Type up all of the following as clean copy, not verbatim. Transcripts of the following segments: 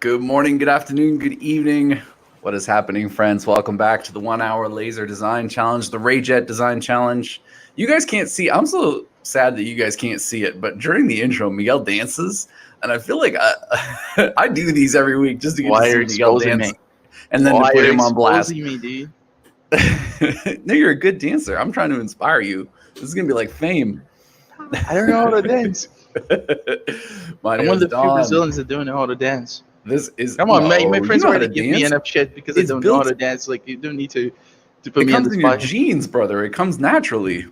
Good morning, good afternoon, good evening. What is happening, friends? Welcome back to the 1 hour laser design challenge, the Rayjet design challenge. You guys can't see, I'm so sad that you guys can't see it, but during the intro, Miguel dances, and I feel like I do these every week just to get Why to are you see Miguel exposing dance me? and then Why to put are you him on blast. exposing me, dude? No, you're a good dancer. I'm trying to inspire you. This is going to be like fame. I don't know how to dance. My I'm name one is of the few Don. Brazilians that don't know how to dance. This is Come on, no, my you friends know how already to give me dance. enough shit because I It's don't know how built- to dance. Like, you don't need to put It me on comes the in your spot. genes, brother. It comes naturally.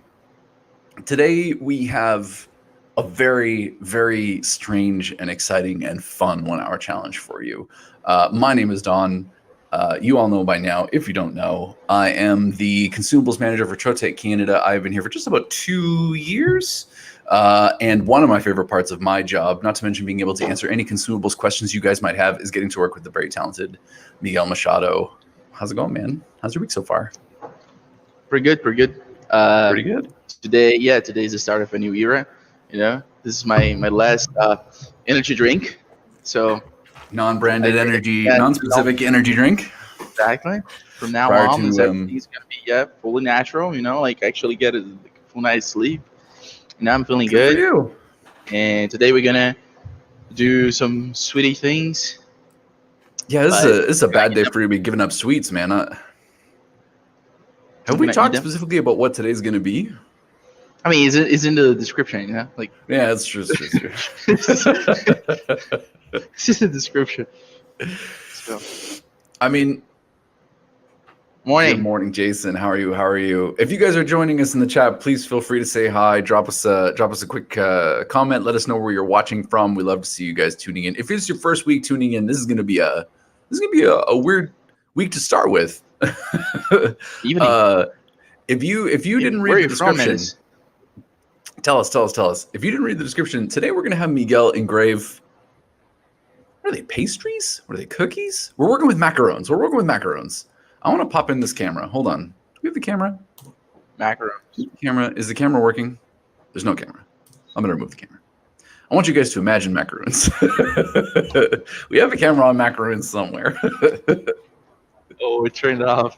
Today we have a very, very strange and exciting and fun 1 hour challenge for you. My name is Don. You all know by now. If you don't know, I am the consumables manager for Trotec Canada. I've been here for just about 2 years. And one of my favorite parts of my job, not to mention being able to answer any consumables questions you guys might have, is getting to work with the very talented Miguel Machado. How's it going, man? How's your week so far? Pretty good. Pretty good. Today's the start of a new era. You know, this is my last energy drink. So Non-branded energy, yeah, non-specific energy drink. exactly. From now Prior on, to, everything's gonna be fully natural. You know, like actually get a full night's sleep. You know, I'm feeling Good for good. you. And today we're gonna do some sweetie things. Yeah, this But is a bad day for you to be giving up sweets, man. Have we gonna eat talked them. specifically about what today's going to be? I mean, it's in the description, you know, like Yeah, it's true. It's true. it's just a description. So, I mean, good morning. morning, Jason. How are you? How are you? If you guys are joining us in the chat, please feel free to say hi. Drop us a quick comment. Let us know where you're watching from. We love to see you guys tuning in. If it's your first week tuning in, this is going to be a weird week to start with. Evening. If you didn't Where are read the you from, description, Menace? tell us. If you didn't read the description, today we're going to have Miguel engrave. What are they, pastries? What are they, cookies? We're working with macarons. I want to pop in this camera. Hold on. Do we have the camera? Macarons. Is the camera working? There's no camera. I'm going to remove the camera. I want you guys to imagine macarons. We have a camera on macarons somewhere. Oh, it turned off.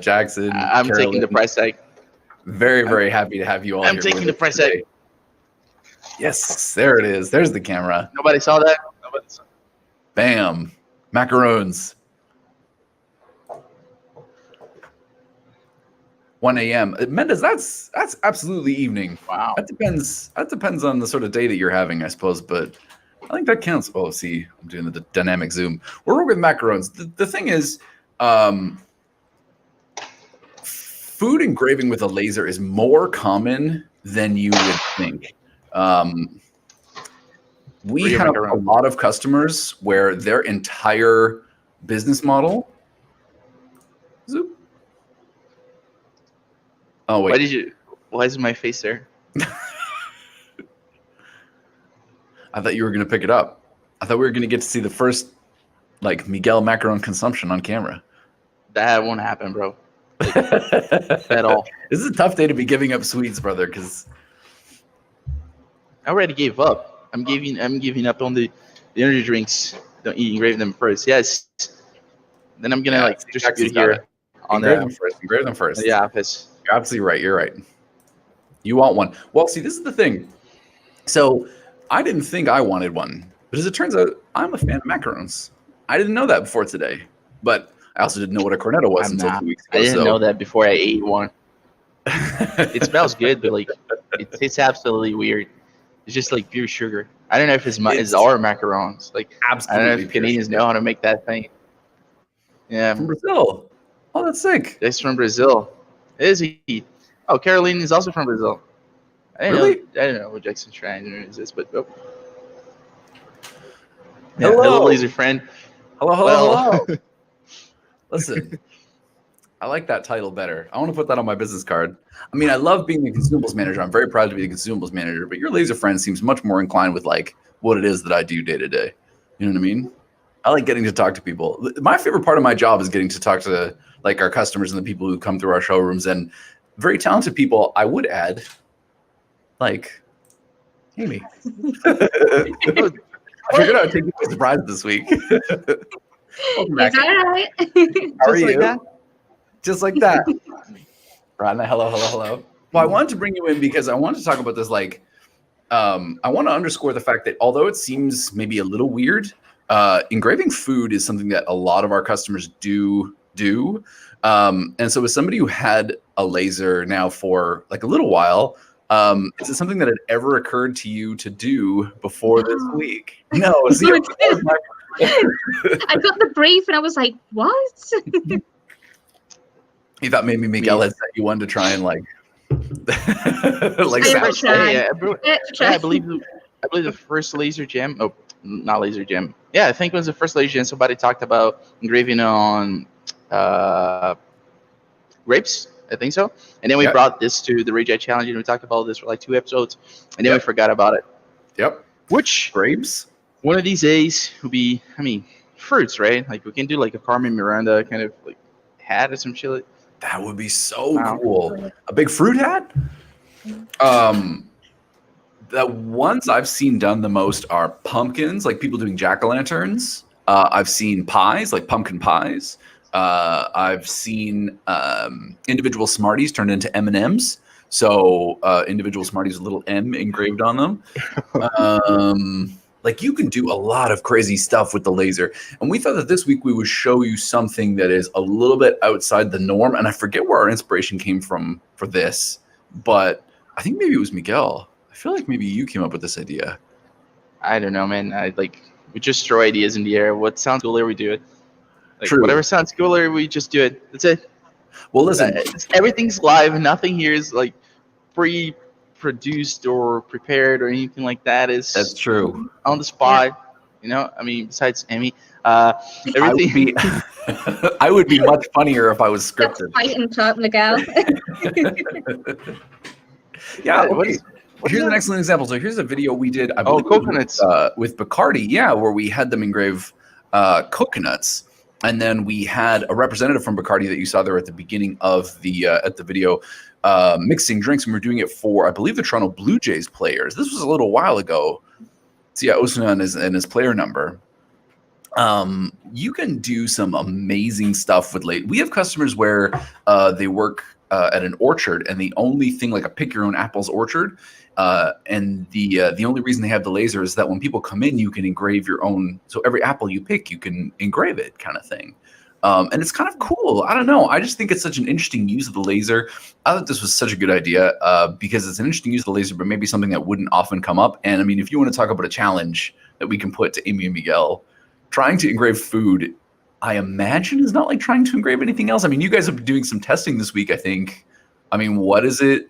Jackson, I'm Carolyn, taking the price tag. very, very happy to have you all I'm here taking with the us price today. tag. Yes, there it is. There's the camera. Nobody saw that. Bam. Macarons. 1 a.m. Mendes, that's absolutely evening. Wow. That depends on the sort of day that you're having, I suppose, but I think that counts. Oh, see, I'm doing the dynamic zoom. We're working with macarons. The thing is, food engraving with a laser is more common than you would think. We have a lot of customers where their entire business model. Zoop. Oh wait. Why is my face there? I thought you were going to pick it up. I thought we were going to get to see the first, like, Miguel macaron consumption on camera. That won't happen, bro. Like, at all. This is a tough day to be giving up sweets, brother, because I already gave up. I'm giving up on the energy drinks. Don't engrave them first. Yes. Then I'm gonna distribute here on engrave them first. the office. You're absolutely right. You're right. You want one. Well, see, this is the thing. So I didn't think I wanted one, but as it turns out, I'm a fan of macarons. I didn't know that before today, but I also didn't know what a cornetto was until 2 weeks ago. I didn't know that before I ate one. It smells good, but like it tastes absolutely weird. It's just like pure sugar. I don't know if it's our macarons. Like Absolutely, I don't know if Canadians know how to make that thing. Yeah, from Brazil. Oh, that's sick. It's from Brazil. Is he? Oh, Caroline is also from Brazil. I didn't know what Jackson Shrine is this, but yeah, hello, laser friend. Hello. Listen, I like that title better. I want to put that on my business card. I mean, I love being the consumables manager. I'm very proud to be the consumables manager, but your laser friend seems much more inclined with like what it is that I do day to day. You know what I mean? I like getting to talk to people. My favorite part of my job is getting to talk to like our customers and the people who come through our showrooms, and very talented people, I would add, like Amy. I figured I would take you by surprise this week. Welcome back. Is that right? How are Just like you? that? Just like that. Rana, hello. Well, I wanted to bring you in because I wanted to talk about this. Like, I want to underscore the fact that although it seems maybe a little weird, engraving food is something that a lot of our customers do. And so, as somebody who had a laser now for like a little while, is it something that had ever occurred to you to do before this week? No. See, I got the brief and I was like, what? You thought maybe Miguel had said you wanted to try and like I believe the first laser jam. Oh, not laser jam. Yeah, I think it was the first laser jam. Somebody talked about engraving on grapes. I think so. And then we brought this to the Rayjet challenge, and we talked about this for like 2 episodes, and then we forgot about it. Yep. Which grapes? One of these days will be, fruits, right? Like we can do like a Carmen Miranda kind of like hat or some shit. That would be so cool. A big fruit hat? The ones I've seen done the most are pumpkins, like people doing jack-o'-lanterns. I've seen pies, like pumpkin pies. I've seen individual Smarties turned into M&Ms. So individual Smarties with a little M engraved on them. Like you can do a lot of crazy stuff with the laser. And we thought that this week we would show you something that is a little bit outside the norm. And I forget where our inspiration came from for this, but I think maybe it was Miguel. I feel like maybe you came up with this idea. I don't know, man. We just throw ideas in the air. What sounds cooler, we do it. Like, True. Whatever sounds cooler, we just do it. That's it. Well, listen. Everything's live. Nothing here is like pre-produced or prepared or anything like that. That's true. On the spot. Yeah. Besides Emmy, everything. I would be much funnier if I was scripted. Fight and talk, Miguel. Yeah. Okay. Here's an excellent example. So here's a video we did. I believe coconuts with Bacardi. Yeah, where we had them engrave coconuts, and then we had a representative from Bacardi that you saw there at the beginning of the at the video mixing drinks, and we're doing it for I believe the Toronto Blue Jays players. This was a little while ago. So yeah, Osuna and his player number. You can do some amazing stuff with We have customers where they work at an orchard, and the only thing like a pick your own apples orchard. And the only reason they have the laser is that when people come in, you can engrave your own. So every apple you pick, you can engrave it, kind of thing. And it's kind of cool. I don't know. I just think it's such an interesting use of the laser. I thought this was such a good idea because it's an interesting use of the laser, but maybe something that wouldn't often come up. And I mean, if you want to talk about a challenge that we can put to Amy and Miguel, trying to engrave food, I imagine is not like trying to engrave anything else. I mean, you guys have been doing some testing this week, I think. I mean, what is it?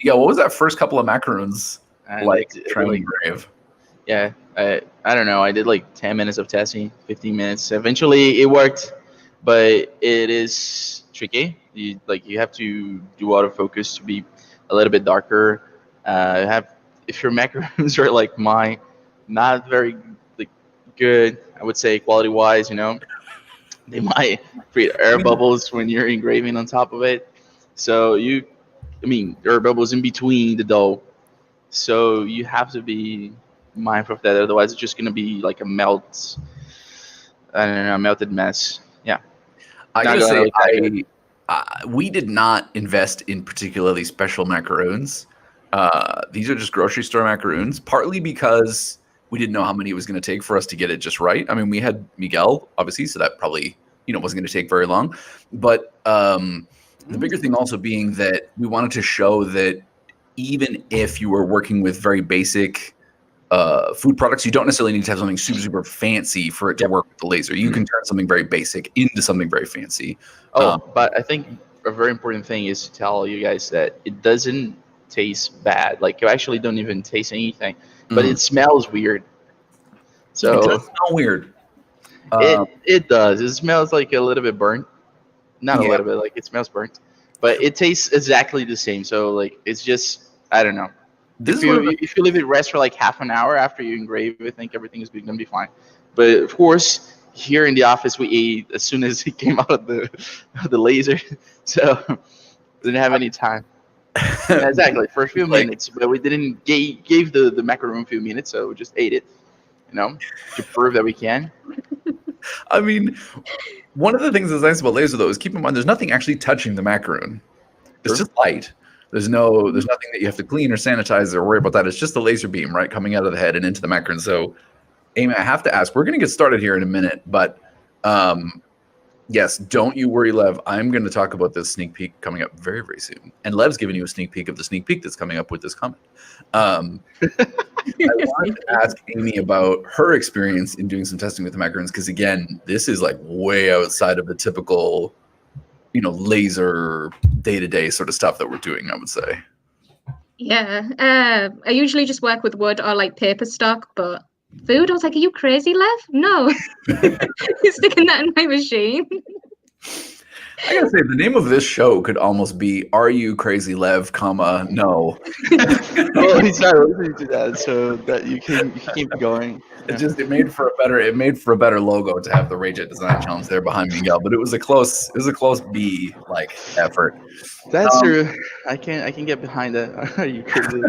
Yeah, what was that first couple of macarons trying to engrave? Yeah, I don't know. I did like 10 minutes of testing, 15 minutes. Eventually, it worked, but it is tricky. You have to do autofocus to be a little bit darker. If your macarons are like mine, not very good, I would say quality-wise. They might create air bubbles when you're engraving on top of it. So air bubbles in between the dough. So you have to be mindful of that. Otherwise, it's just going to be like a melted mess. Yeah. I got to say, we did not invest in particularly special macaroons. These are just grocery store macaroons, partly because we didn't know how many it was going to take for us to get it just right. I mean, we had Miguel, obviously, so that probably wasn't going to take very long. But the bigger thing also being that we wanted to show that even if you were working with very basic food products, you don't necessarily need to have something super, super fancy for it to work with the laser. You can turn something very basic into something very fancy. But I think a very important thing is to tell you guys that it doesn't taste bad. Like, you actually don't even taste anything, but it smells weird. So it does smell weird. It does. It smells like a little bit burnt. Not a little bit, like it smells burnt. But it tastes exactly the same. So like it's just, I don't know. If you leave it rest for like half an hour after you engrave, I think everything is going to be fine. But of course, here in the office, we ate as soon as it came out of the laser. So didn't have any time. Exactly, for a few minutes. But we didn't gave the macaron a few minutes, so we just ate it. to prove that we can. I mean, one of the things that's nice about laser though is keep in mind there's nothing actually touching the macaroon. It's just light. There's nothing that you have to clean or sanitize or worry about that. It's just the laser beam, right, coming out of the head and into the macaroon. So, Amy, I have to ask, we're going to get started here in a minute, but yes, don't you worry, Lev. I'm going to talk about this sneak peek coming up very, very soon. And Lev's giving you a sneak peek of the sneak peek that's coming up with this comment. I wanted to ask Amy about her experience in doing some testing with the macarons, because again, this is like way outside of the typical, laser day-to-day sort of stuff that we're doing, I would say. Yeah. I usually just work with wood or like paper stock, but food, I was like, are you crazy, Lev? No. You're sticking that in my machine. I gotta say, the name of this show could almost be "Are You Crazy, Lev?" No. Well, he's not listening to that, so that you can keep going. It made for a better logo to have the Rayjet Design Challenge there behind Miguel, but it was a close B effort. That's true. I can get behind that. Are you crazy?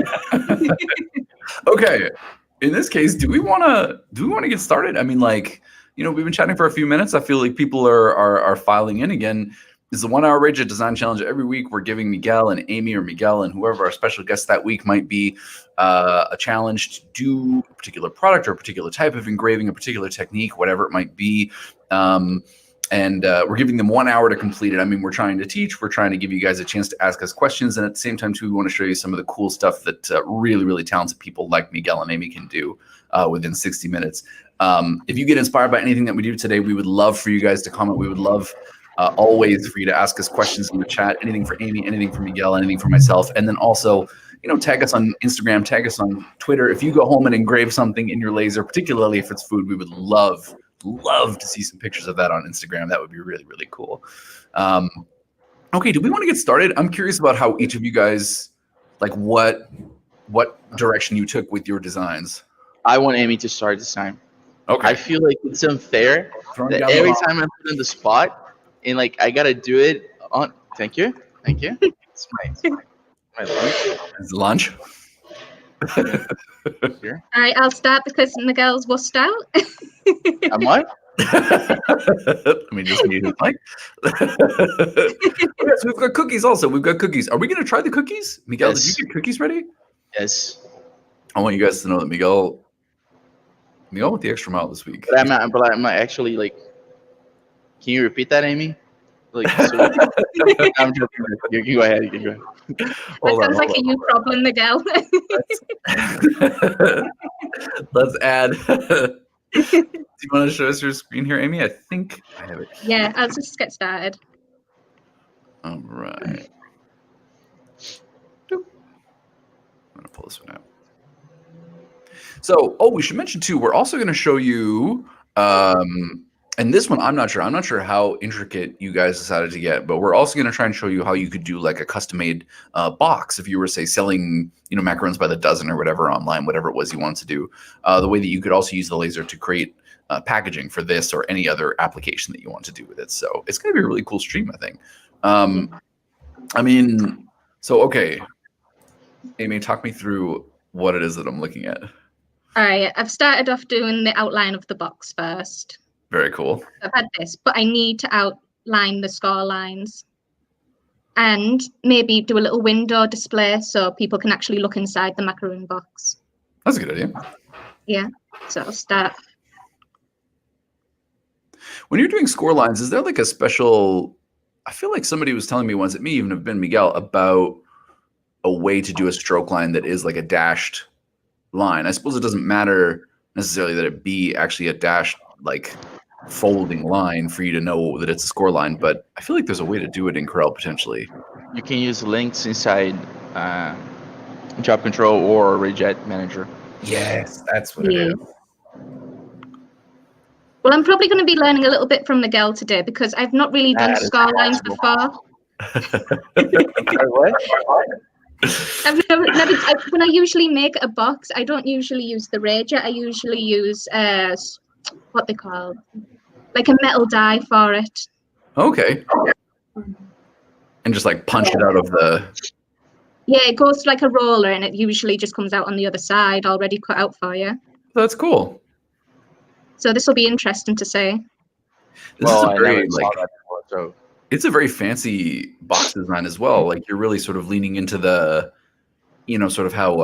Okay. In this case, do we want to get started? I mean, we've been chatting for a few minutes. I feel like people are filing in again. It's the 1 hour Rayjet Design Challenge. Every week we're giving Miguel and Amy, or Miguel and whoever our special guest that week might be, a challenge to do a particular product or a particular type of engraving, a particular technique, whatever it might be. And we're giving them 1 hour to complete it. I mean, we're trying to teach. We're trying to give you guys a chance to ask us questions. And at the same time, too, we want to show you some of the cool stuff that really, really talented people like Miguel and Amy can do within 60 minutes. If you get inspired by anything that we do today, we would love for you guys to comment. We would love always for you to ask us questions in the chat, anything for Amy, anything for Miguel, anything for myself. And then also, tag us on Instagram, tag us on Twitter. If you go home and engrave something in your laser, particularly if it's food, we would love to see some pictures of that on Instagram. That would be really, really cool. Okay, do we want to get started? I'm curious about how each of you guys, what direction you took with your designs. I want Amy to start this time. Okay. I feel like it's unfair that every time I'm put on the spot and I gotta do it on. Thank you. It's my lunch. It's lunch. Here. All right, I'll start because Miguel's wussed out. I'm what? Let me just mute his mic. Yes, we've got cookies also. We've got cookies. Are we going to try the cookies? Miguel, Yes. Did you get cookies ready? Yes. I want you guys to know that Miguel went the extra mile this week. But I'm not actually Can you repeat that, Amy? I'm joking. You can go ahead. That sounds like a you problem, Miguel. Let's add. Do you want to show us your screen here, Amy? I think I have it. Yeah, I'll just get started. All right. I'm going to pull this one out. So, we should mention too, we're also going to show you, and this one I'm not sure how intricate you guys decided to get, but we're also going to try and show you how you could do a custom-made box if you were, say, selling, macarons by the dozen or whatever online, whatever it was you wanted to do. The way that you could also use the laser to create packaging for this or any other application that you want to do with it. So it's going to be a really cool stream, I think. Okay. Amy, talk me through what it is that I'm looking at. All right, I've started off doing the outline of the box first. Very cool. I've had this, but I need to outline the score lines and maybe do a little window display so people can actually look inside the macaroon box. That's a good idea. Yeah, so I'll start. When you're doing score lines, is there a special, I feel like somebody was telling me once, it may even have been Miguel, about a way to do a stroke line that is a dashed line. I suppose it doesn't matter necessarily that it be actually a dashed folding line for you to know that it's a score line, but I feel like there's a way to do it in Corel potentially. You can use links inside Job Control or Rayjet Manager. Yes, that's what it is. Well, I'm probably going to be learning a little bit from Miguel today because I've not really done score lines before. What? When I usually make a box, I don't usually use the Rayjet. I usually use what they call a metal die for it. Okay. And just punch it out of the. Yeah, it goes to a roller, and it usually just comes out on the other side, already cut out for you. That's cool. So this will be interesting to see. This is a I very never saw that before, so it's a very fancy box design as well. Like you're really sort of leaning into the, sort of how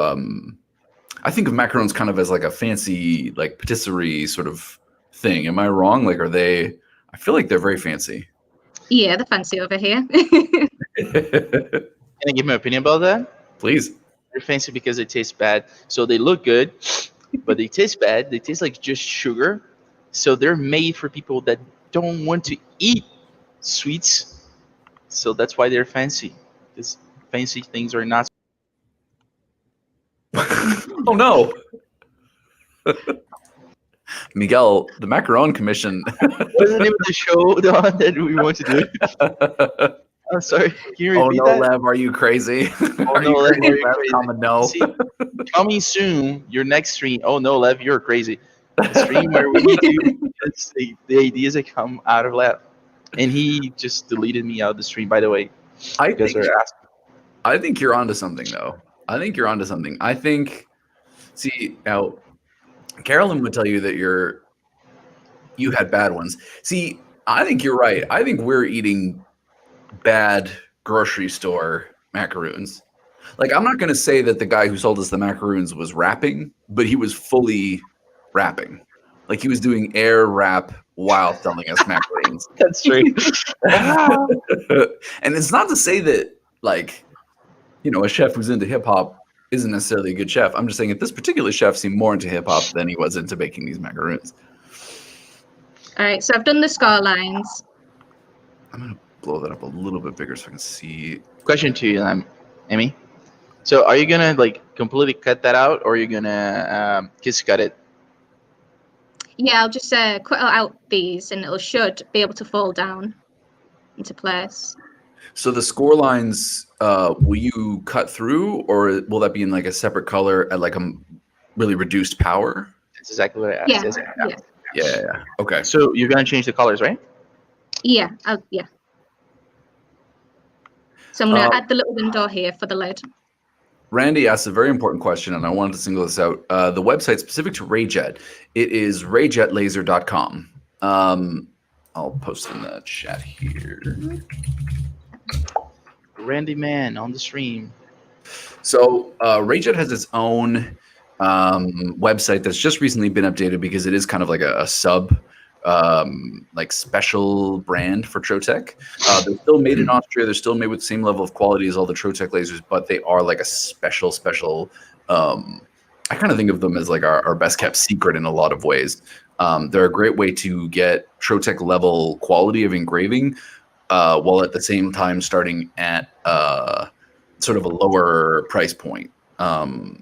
I think of macarons kind of as like a fancy like patisserie sort of thing. Am I wrong? Like, are they? I feel like they're very fancy. Yeah, the fancy over here. can I give my opinion about that? Please. They're fancy because they taste bad. So they look good, but they taste bad. They taste like just sugar. So they're made for people that don't want to eat sweets. So that's why they're fancy. Because fancy things are not. Oh no. Miguel, the Macaron Commission. What's the name of the show, Don, that we want to do? I'm sorry. Can you Oh repeat no, that? Lev, are you crazy? Oh no, Lev, are you Lev? crazy? Comment no. See, coming soon, your next stream. Oh no, Lev, you're crazy. The stream where we do the ideas that come out of Lev, and he just deleted me out of the stream. By the way, I you guys think, are asking. I think you're onto something, though. I think you're onto something. I think. See now, Carolyn would tell you that you had bad ones. See, I think you're right. I think we're eating bad grocery store macaroons. Like, I'm not going to say that the guy who sold us the macaroons was rapping, but he was fully rapping. Like, he was doing air rap while selling us macaroons. That's true. And it's not to say that, like, a chef who's into hip hop isn't necessarily a good chef. I'm just saying that this particular chef seemed more into hip hop than he was into baking these macaroons. All right, so I've done the scar lines. I'm going to blow that up a little bit bigger so I can see. Question to you, Amy. So, are you gonna like completely cut that out, or are you gonna kiss cut it? Yeah, I'll just cut out these, and it should be able to fall down into place. So the score lines, will you cut through, or will that be in like a separate color at like a really reduced power? That's exactly what I asked. Yeah. Okay. So you're gonna change the colors, right? Yeah, yeah. So I'm going to add the little window here for the lid. Randy asked a very important question, and I wanted to single this out. The website specific to Rayjet, it is rayjetlaser.com. I'll post in the chat here. Randy Man on the stream. So Rayjet has its own website that's just recently been updated because it is kind of like a sub like special brand for Trotec. They're still made in Austria. They're still made with the same level of quality as all the Trotec lasers, but they are like a special. I kind of think of them as like our best kept secret in a lot of ways. They're a great way to get Trotec level quality of engraving, while at the same time starting at sort of a lower price point. The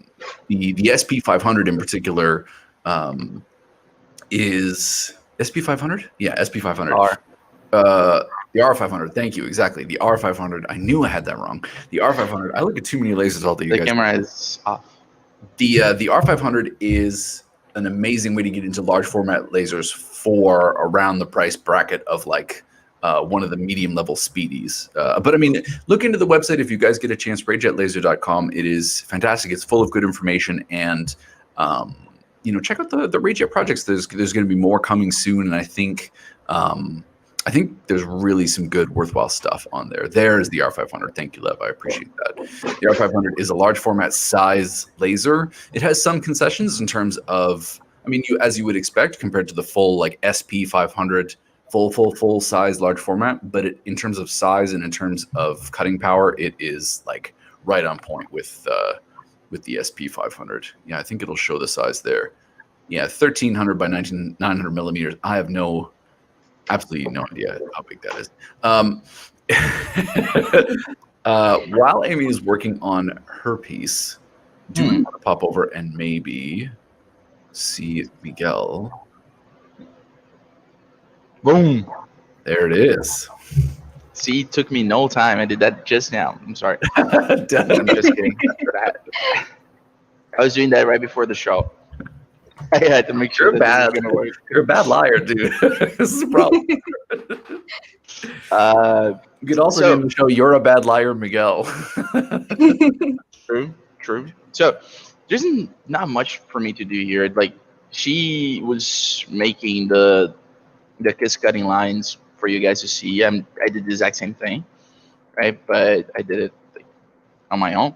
SP500 in particular is SP500? Yeah, SP500. The R500. Thank you. Exactly. The R500. I knew I had that wrong. The R500. I look at too many lasers all day. The camera is off. The R500 is an amazing way to get into large format lasers for around the price bracket of like one of the medium level speedies. But I mean, look into the website if you guys get a chance. Rayjetlaser.com. It is fantastic. It's full of good information, and check out the Rayjet projects. There's going to be more coming soon, and I think there's really some good, worthwhile stuff on there. There's the R500. Thank you, Lev. I appreciate that. The R500 is a large format size laser. It has some concessions in terms of, as you would expect, compared to the full like SP500 full size large format. But in terms of size and in terms of cutting power, it is like right on point with the SP500. Yeah, I think it'll show the size there. Yeah, 1300 by 900 millimeters. I have absolutely no idea how big that is. While Amy is working on her piece, do we want to pop over and maybe see Miguel? Boom. There it is. See, it took me no time. I did that just now. I'm sorry. I'm just kidding. I was doing that right before the show. I had to make sure that this was gonna work. You're a bad liar, dude. This is a problem. You could also name the show "You're a Bad Liar, Miguel." True. So there's not much for me to do here. Like, she was making the kiss cutting lines for you guys to see. I did the exact same thing, right? But I did it like, on my own,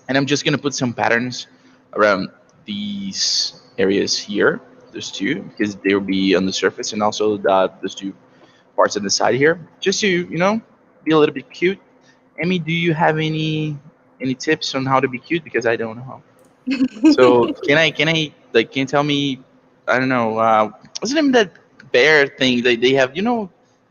and I'm just gonna put some patterns around these areas here. Those two, because they'll be on the surface, and also those two parts on the side here, just to be a little bit cute. Emmy, do you have any tips on how to be cute? Because I don't know how. So can you tell me? I don't know. What's the name of that bear thing they have?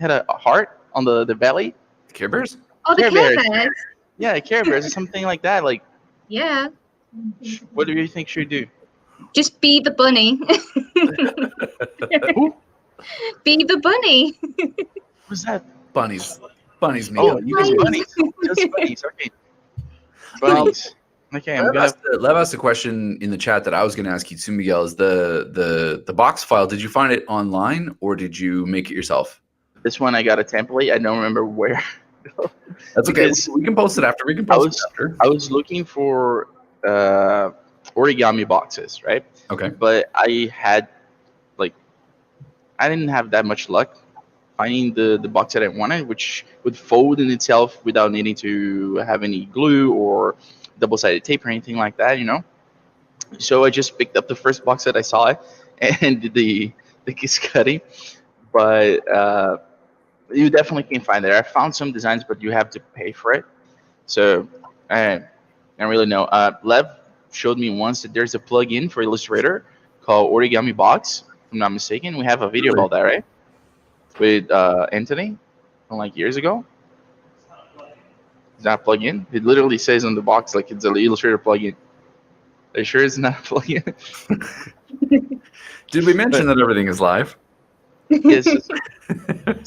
Had a heart on the belly. Care Bears? Oh, the Care Care Bears. Bears. Yeah, Care Bears or something like that. Like, Yeah. what do you think should do? Just be the bunny. Who? Be the bunny. Who's that? Bunnies, Oh, Miguel. You guys just are bunnies. Just bunnies. Okay. Bunnies. Okay, I'm gonna. Lev asked a question in the chat that I was going to ask you too, Miguel. Is the box file? Did you find it online or did you make it yourself? This one I got a template. I don't remember where. That's okay. Because We can post it after. We can post it after. I was looking for origami boxes, right? Okay. But I didn't have that much luck finding the box that I wanted, which would fold in itself without needing to have any glue or double-sided tape or anything like that, So I just picked up the first box that I saw and did the kiss cutting. But you definitely can find it. I found some designs, but you have to pay for it. So I don't really know. Lev showed me once that there's a plugin for Illustrator called Origami Box, if I'm not mistaken. We have a video about that, right? With Anthony from like years ago. It's not a plugin. It literally says on the box like it's an Illustrator plugin. Are you sure it's not a plugin? Did we mention that everything is live? Yes.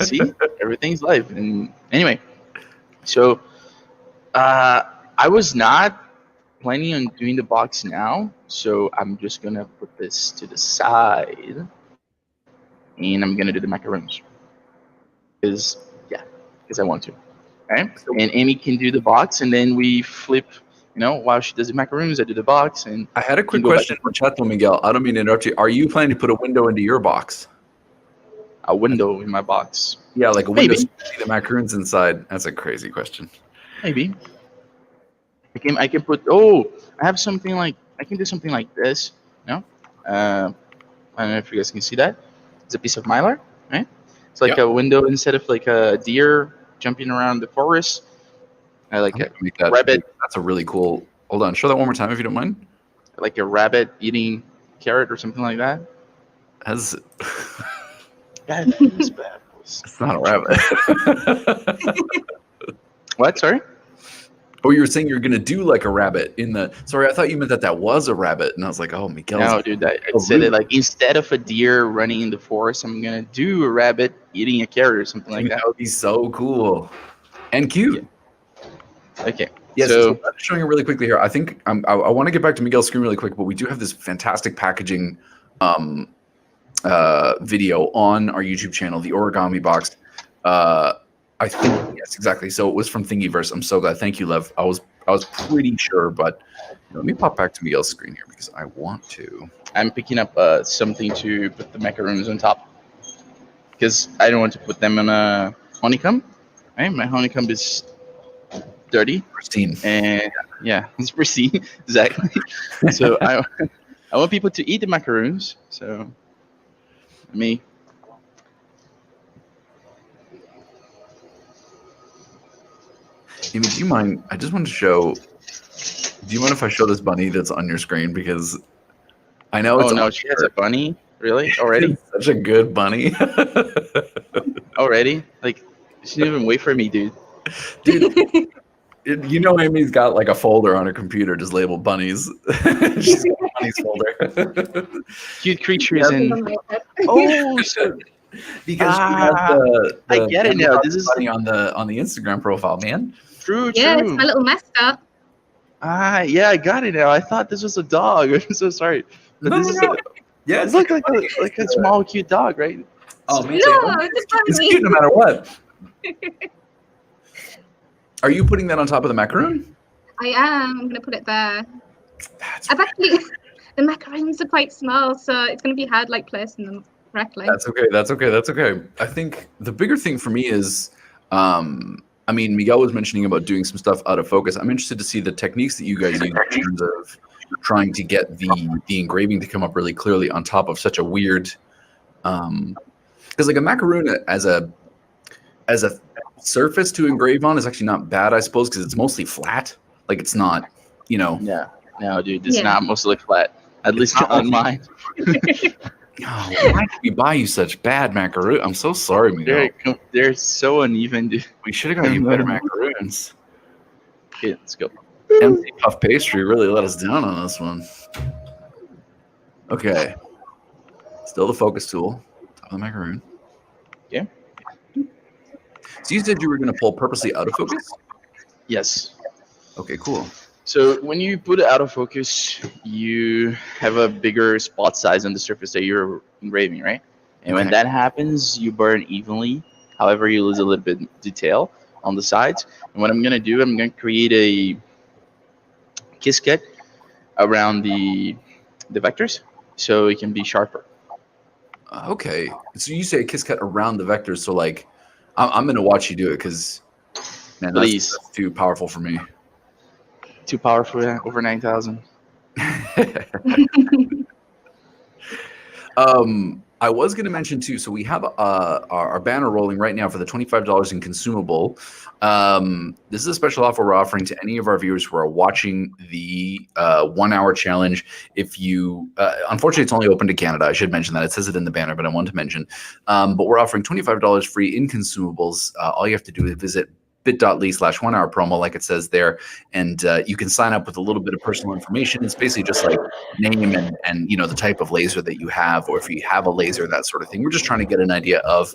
See, everything's live. And anyway, so I was not planning on doing the box now, so I'm just gonna put this to the side, and I'm gonna do the macaroons because I want to. Okay, and Amy can do the box, and then we flip. While she does the macaroons, I do the box. And I had a quick question for chat, though, Miguel. I don't mean to interrupt you. Are you planning to put a window into your box? A window in my box? Yeah, like a window. Maybe. So you can see the macaroons inside. That's a crazy question. Maybe. I can put. Oh, I have something like. I can do something like this. I don't know if you guys can see that. It's a piece of mylar, right? It's like a window instead of like a deer jumping around the forest. I like a rabbit. That's a really cool. Hold on, show that one more time if you don't mind. Like a rabbit eating carrot or something like that. Has It's bad. it's not a rabbit. What? Sorry. Oh, you were saying you're gonna do like a rabbit in the. Sorry, I thought you meant that was a rabbit, and I was like, oh, Miguel. No, dude. I said it like instead of a deer running in the forest, I'm gonna do a rabbit eating a carrot or something like that. That would be so cool and cute. Yeah. Okay. Yes, So I'm showing it really quickly here. I think I want to get back to Miguel's screen really quick, but we do have this fantastic packaging video on our YouTube channel, the origami box. I think yes, exactly. So it was from Thingiverse. I'm so glad. Thank you, Lev. I was pretty sure, but let me pop back to Miguel's screen here because I want to. I'm picking up something to put the macaroons on top because I don't want to put them in a honeycomb. Right, my honeycomb is dirty, Pristine, and yeah, it's pristine. Exactly. So I want people to eat the macaroons. So me. Amy, do you mind? I just want to show. Do you mind if I show this bunny that's on your screen? Because I know it's. Oh no, she has a bunny. Really? Already? Such a good bunny. Already? Like, she didn't even wait for me, dude. Dude, Amy's got like a folder on her computer just labeled bunnies. She's got a bunnies folder. Cute creatures and Oh, so because she has the I get it now. This is bunny on the Instagram profile, man. true. yeah, it's my little mascot. Yeah, I got it now. I thought this was a dog. I'm so sorry. But No, this no, no. is Yeah, it looks like a small, cute dog, right? Oh, me No, too. it's a It's bunny. cute no matter what. Are you putting that on top of the macaroon? I am. I'm gonna put it there. That's I've actually the macaroons are quite small, so it's going to be hard, like, placing them correctly. That's okay. That's okay. That's okay. I think the bigger thing for me is, I mean, Miguel was mentioning about doing some stuff out of focus. I'm interested to see the techniques that you guys use in terms of trying to get the engraving to come up really clearly on top of such a weird, because like a macaroon as a surface to engrave on is actually not bad, I suppose, because it's mostly flat. Like it's not, you know. Yeah. No, dude, it's not mostly flat. At least on mine. Oh, why did we buy you such bad macaroons? I'm so sorry, Miguel. They're so uneven, dude. We should have got you better macaroons. Okay, let's go. MC Puff Pastry really let us down on this one. Okay. Still the focus tool. Top of the macaroon. Yeah. So you said you were going to pull purposely out of focus? Yes. Okay, cool. So when you put it out of focus, you have a bigger spot size on the surface that you're engraving, right? And when that happens, you burn evenly. However, you lose a little bit of detail on the sides. And what I'm going to do, I'm going to create a kiss cut around the vectors so it can be sharper. Okay. So you say a kiss cut around the vectors. So like, I'm going to watch you do it because, man, that's too powerful for me. Too powerful, over 9,000. I was going to mention too. So we have our banner rolling right now for the $25 in consumable. This is a special offer we're offering to any of our viewers who are watching the 1 hour challenge. If you, unfortunately, it's only open to Canada. I should mention that. It says it in the banner, but I wanted to mention. But we're offering $25 free in consumables. All you have to do is visit bit.ly/1 hour promo, like it says there, and you can sign up with a little bit of personal information. It's basically just like name and you know the type of laser that you have, or if you have a laser, that sort of thing. We're just trying to get an idea of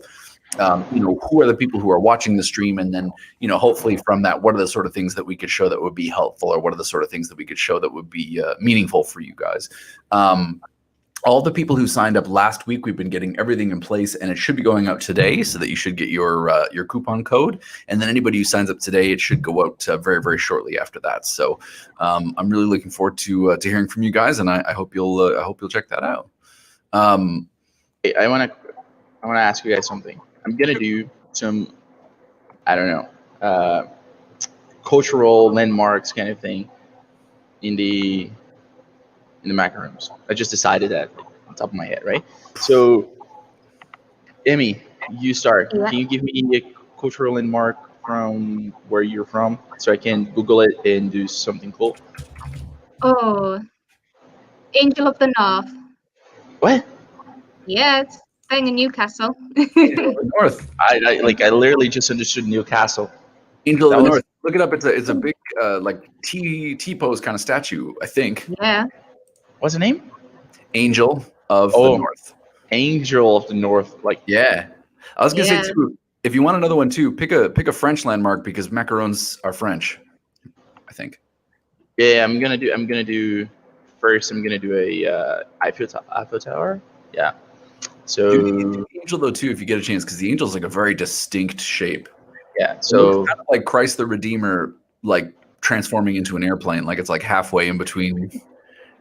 you know, who are the people who are watching the stream, and then, you know, hopefully from that, what are the sort of things that we could show that would be helpful, or what are the sort of things that we could show that would be meaningful for you guys. All the people who signed up last week, we've been getting everything in place, and it should be going out today, so that you should get your coupon code. And then anybody who signs up today, it should go out very, very shortly after that. So I'm really looking forward to hearing from you guys, and I hope you'll check that out. Hey, I want to ask you guys something. I'm gonna do some, I don't know, cultural landmarks kind of thing in the macarons. I just decided that on top of my head, right? So, Emmy, you start. Yeah. Can you give me a cultural landmark from where you're from so I can Google it and do something cool? Oh, Angel of the North. What? Yeah, it's staying in Newcastle. North. I literally just understood Newcastle. Angel of That the was- North. Look it up. It's a big like T-pose kind of statue, I think. Yeah. What's the name? Angel of the North. Angel of the North. Like, Yeah. I was gonna Yeah. say too, if you want another one too, pick a French landmark, because macarons are French, I think. yeah, I'm gonna do first. I'm gonna do a Eiffel Tower. Yeah. So Do the angel though too, if you get a chance, because the angel's like a very distinct shape. yeah. It So looks kind of like Christ the Redeemer, like transforming into an airplane. Like it's like halfway in between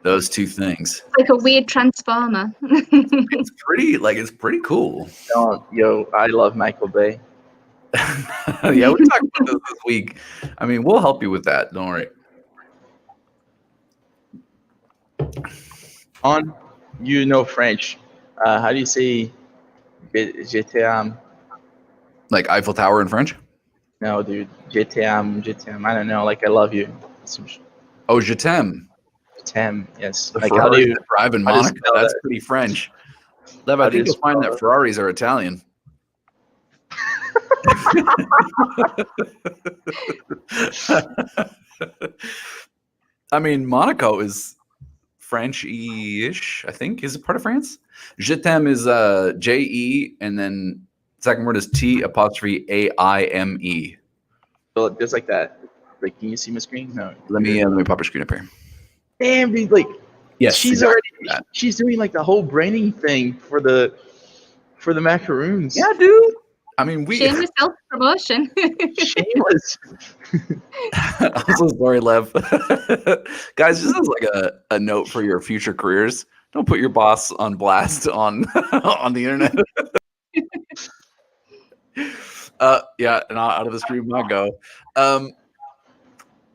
those two things. Like a weird transformer. It's pretty cool. yo, I love Michael Bay. Yeah, we talked about this week. I mean, we'll help you with that. Don't worry. On, you know French. How do you say je t'aime? Like Eiffel Tower in French? No, dude. Je t'aime. I don't know. Like, I love you. Oh, je t'aime. T'aime. Yes. The Like, how do Ferraris you that drive in how do you Monaco. spell That's that? pretty French. Lev, I How do think you you'll find spell that Ferraris are Italian. I mean, Monaco is French-ish, I think. Is it part of France? Je t'aime is J-E, and then second word is T''AIME. So just like that. Like, can you see my screen? No. Let me pop your screen up here. Damn, dude. Like, Yes, she's exactly already that. she's doing like the whole branding thing for the macaroons. Yeah, dude. I mean, Shameless self-promotion. Shameless. I'm so sorry, Lev. Guys, just as like a note for your future careers, don't put your boss on blast on on the internet. Yeah, and out of the stream I go.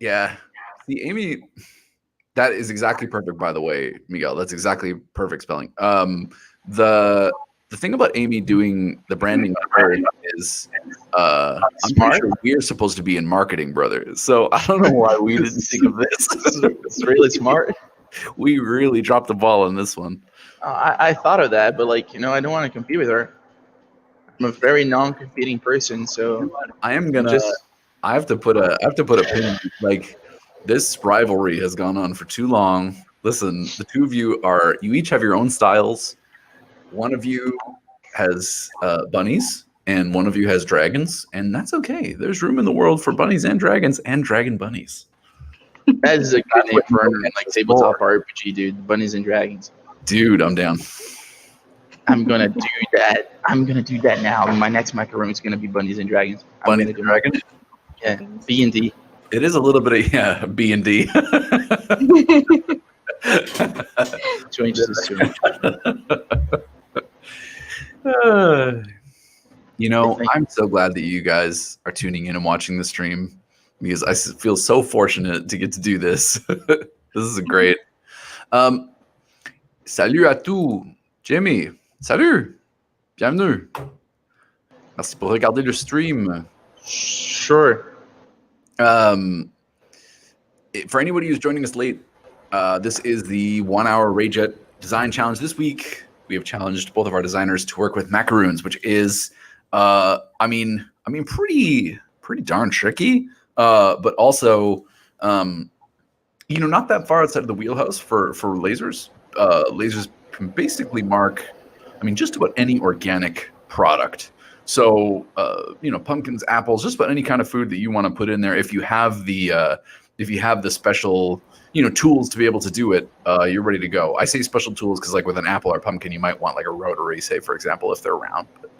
Yeah. See, Amy, that is exactly perfect, by the way, Miguel. That's exactly perfect spelling. The thing about Amy doing the branding is I'm pretty Smart. sure we're supposed to be in marketing, brother. So I don't know why we didn't think of this. It's really smart. We really dropped the ball on this one. I thought of that, but like, I don't want to compete with her. I'm a very non-competing person, so I am gonna. I have to put a pin. Like, this rivalry has gone on for too long. Listen, the two of you each have your own styles. One of you has bunnies, and one of you has dragons, and that's okay. There's room in the world for bunnies and dragons and dragon bunnies. That is a good name for like tabletop RPG, dude. Bunnies and Dragons. Dude, I'm down. I'm gonna do that. I'm gonna do that now. My next macaron is gonna be Bunnies and Dragons. Bunnies and dragons. Yeah, B&D. It is a little bit of B&D. 2 inches is too much. I'm so glad that you guys are tuning in and watching the stream because I feel so fortunate to get to do this. This is great. Salut à tous. Jimmy, salut. Bienvenue. Merci pour regarder le stream. Sure. For anybody who's joining us late, this is the 1 hour Rayjet design challenge. This week, we have challenged both of our designers to work with macaroons, which is, pretty darn tricky, but also, not that far outside of the wheelhouse for lasers. Lasers can basically mark, just about any organic product. So, pumpkins, apples, just about any kind of food that you want to put in there. If you have the special, tools to be able to do it, you're ready to go. I say special tools because, like with an apple or pumpkin, you might want like a rotary, say for example, if they're round. But,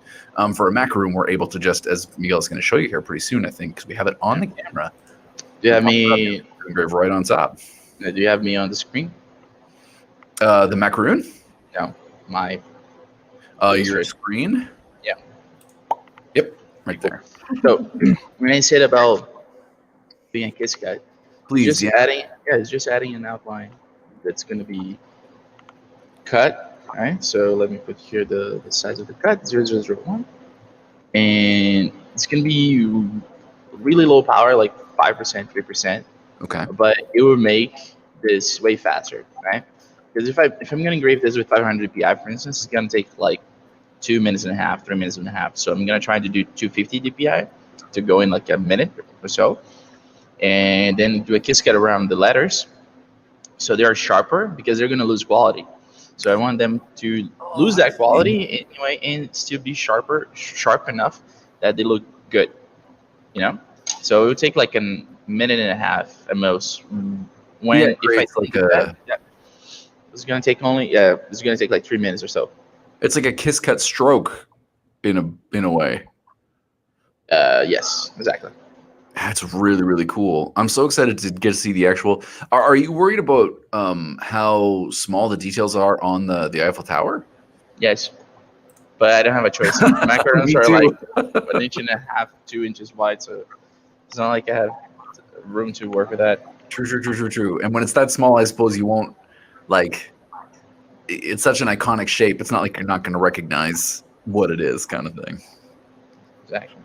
for a macaroon, we're able to just, as Miguel is going to show you here pretty soon, I think, because we have it on the camera. Do you have me engrave right on top? Do you have me on the screen? The macaroon? No, my. Your screen? Yeah. Yep, right there. So when I said about being a kiss guy, please, it's just adding an outline that's going to be cut. All right, so let me put here the size of the cut, 0001, and it's going to be really low power, like 5%, 3%. Okay. But it will make this way faster, right? Because if I'm going to engrave this with 500 dpi, for instance, it's going to take like 2 minutes and a half, 3 minutes and a half. So I'm going to try to do 250 dpi to go in like a minute or so, and then do a kiss around the letters so they are sharper because they're going to lose quality. So I want them to lose that quality anyway and still be sharp enough that they look good, So it would take like a minute and a half at most. It's going to take it's going to take like 3 minutes or so. It's like a kiss cut stroke in a way. Yes, exactly. That's really, really cool. I'm so excited to get to see the actual. Are you worried about how small the details are on the Eiffel Tower? Yes, but I don't have a choice. Macarons are like 1.5 inches, 2 inches wide, so it's not like I have room to work with that. True. And when it's that small, I suppose you won't like. It's such an iconic shape. It's not like you're not going to recognize what it is, kind of thing. Exactly.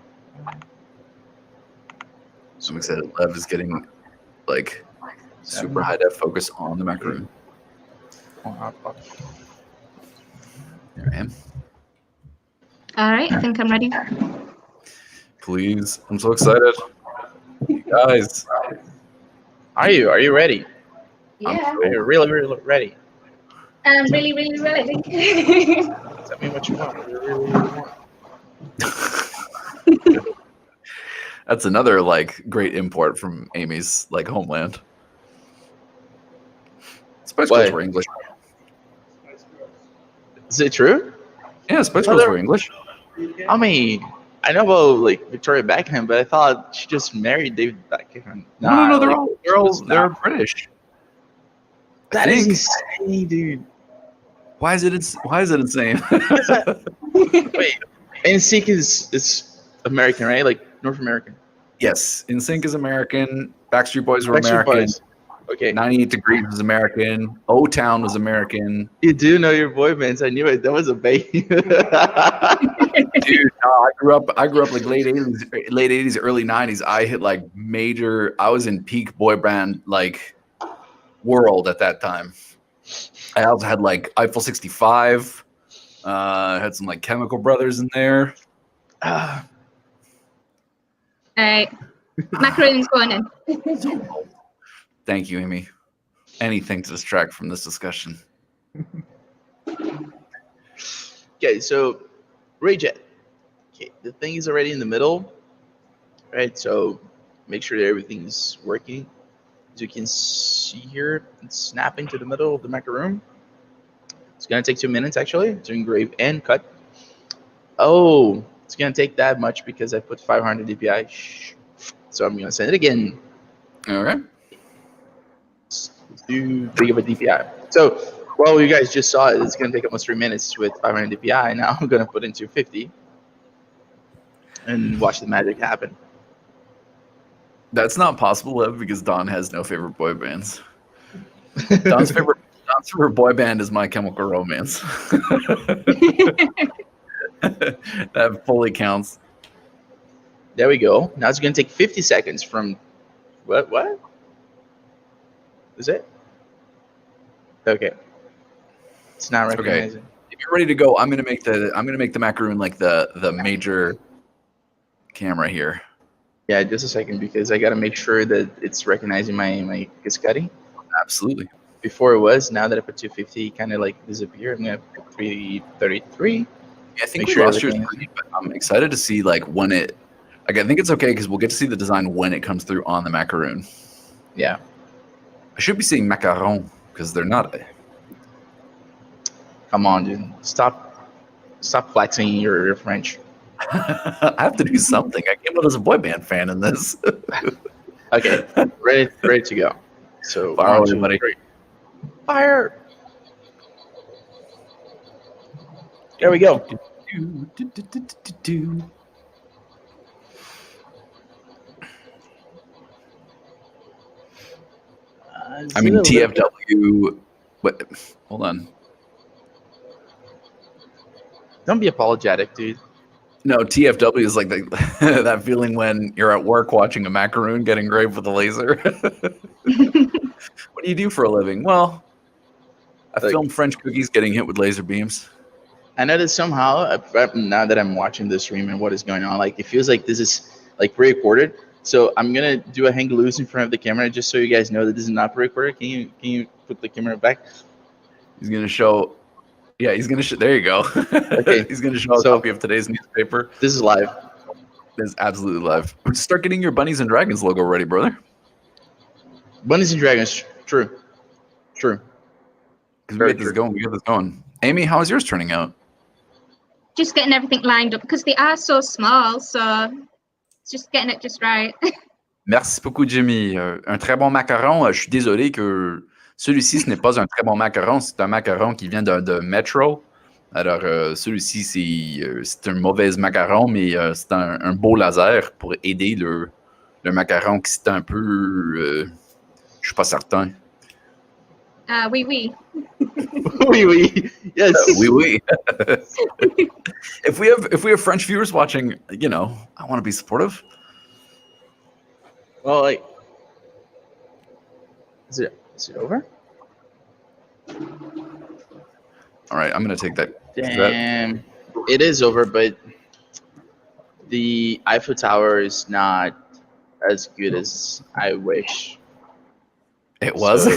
So I'm excited. Lev is getting like super high def focus on the macaroon. There I am. All right, I think I'm ready. Please, I'm so excited, you guys. Are you ready? Yeah. Are you really ready? I'm really, really ready. Tell me what you want. What you really want. That's another like great import from Amy's like homeland. Spice Girls were English. Is it true? Yeah, Spice Girls were English. I mean, I know about like Victoria Beckham, but I thought she just married David Beckham. No, Like, they're British. I that is think. insane, dude. Why is it insane? Wait, NSYNC is American, right? Like North American. Yes, NSYNC is American. Backstreet Boys were Backstreet American. Boys. Okay. 98 Degrees was American. O-Town was American. You do know your boy bands. I knew it. That was a baby. Dude, no, I grew up like late 80s, early 90s. I hit like major. I was in peak boy band like world at that time. I also had like Eiffel 65. Had some like Chemical Brothers in there. All right. Macaroons going in. Thank you, Amy. Anything to distract from this discussion. Okay, so Rayjet. Okay, the thing is already in the middle, right? So make sure that everything's working. As you can see here, it's snapping to the middle of the macaroon. It's gonna take 2 minutes actually to engrave and cut. Oh, it's gonna take that much because I put 500 DPI. So I'm gonna send it again. All right. Too big of a DPI. So, well, you guys just saw it. It's gonna take almost 3 minutes with 500 DPI. Now I'm gonna put in 250 and watch the magic happen. That's not possible, Lev, because Don has no favorite boy bands. Don's favorite boy band is My Chemical Romance. That fully counts. There we go. Now it's gonna take 50 seconds from what? Is it? Okay. It's not recognizing. Okay. If you're ready to go, I'm gonna make the macaroon like the major camera here. Yeah, just a second because I gotta make sure that it's recognizing my Cascadi. Absolutely. Before it was, now that I put 250, kind of like disappeared. I'm gonna put 333. Yeah, I think Make we sure lost yours, everything but I'm excited to see like when it. Like, I think it's okay because we'll get to see the design when it comes through on the macaroon. Yeah. I should be saying macaron because they're not. Come on, dude. Stop flexing your French. I have to do something. I came out as a boy band fan in this. Okay, ready to go. So Fire 1, 2, away, buddy. 3. Fire. There we go. I mean, TFW. But hold on. Don't be apologetic, dude. No, TFW is like that feeling when you're at work watching a macaroon get engraved with a laser. What do you do for a living? Well, I film French cookies getting hit with laser beams. I know that somehow, now that I'm watching the stream and what is going on, like it feels like this is like pre-recorded. So I'm gonna do a hang loose in front of the camera just so you guys know that this is not pre-recorded. Can you put the camera back? He's gonna show. Yeah, he's gonna. There you go. Okay. He's gonna show a copy of today's newspaper. This is live. This is absolutely live. Start getting your Bunnies and Dragons logo ready, brother. Bunnies and Dragons. True. Because we get this going. We get this going. Amy, how is yours turning out? Just getting everything lined up because they are so small, so it's just getting it just right. Merci beaucoup, Jimmy. Un très bon macaron. Je suis désolé que celui-ci, ce n'est pas un très bon macaron. C'est un macaron qui vient de Metro. Alors, celui-ci, c'est un mauvais macaron, mais c'est un beau laser pour aider le macaron qui c'est un peu... je suis pas certain. Oui, oui. Oui, oui. Yes. Oui, oui. If we have French viewers watching, you know, I want to be supportive. Well, like, is it over? All right, I'm gonna take that. Damn, it is over, but the Eiffel Tower is not as good as I wish. It was.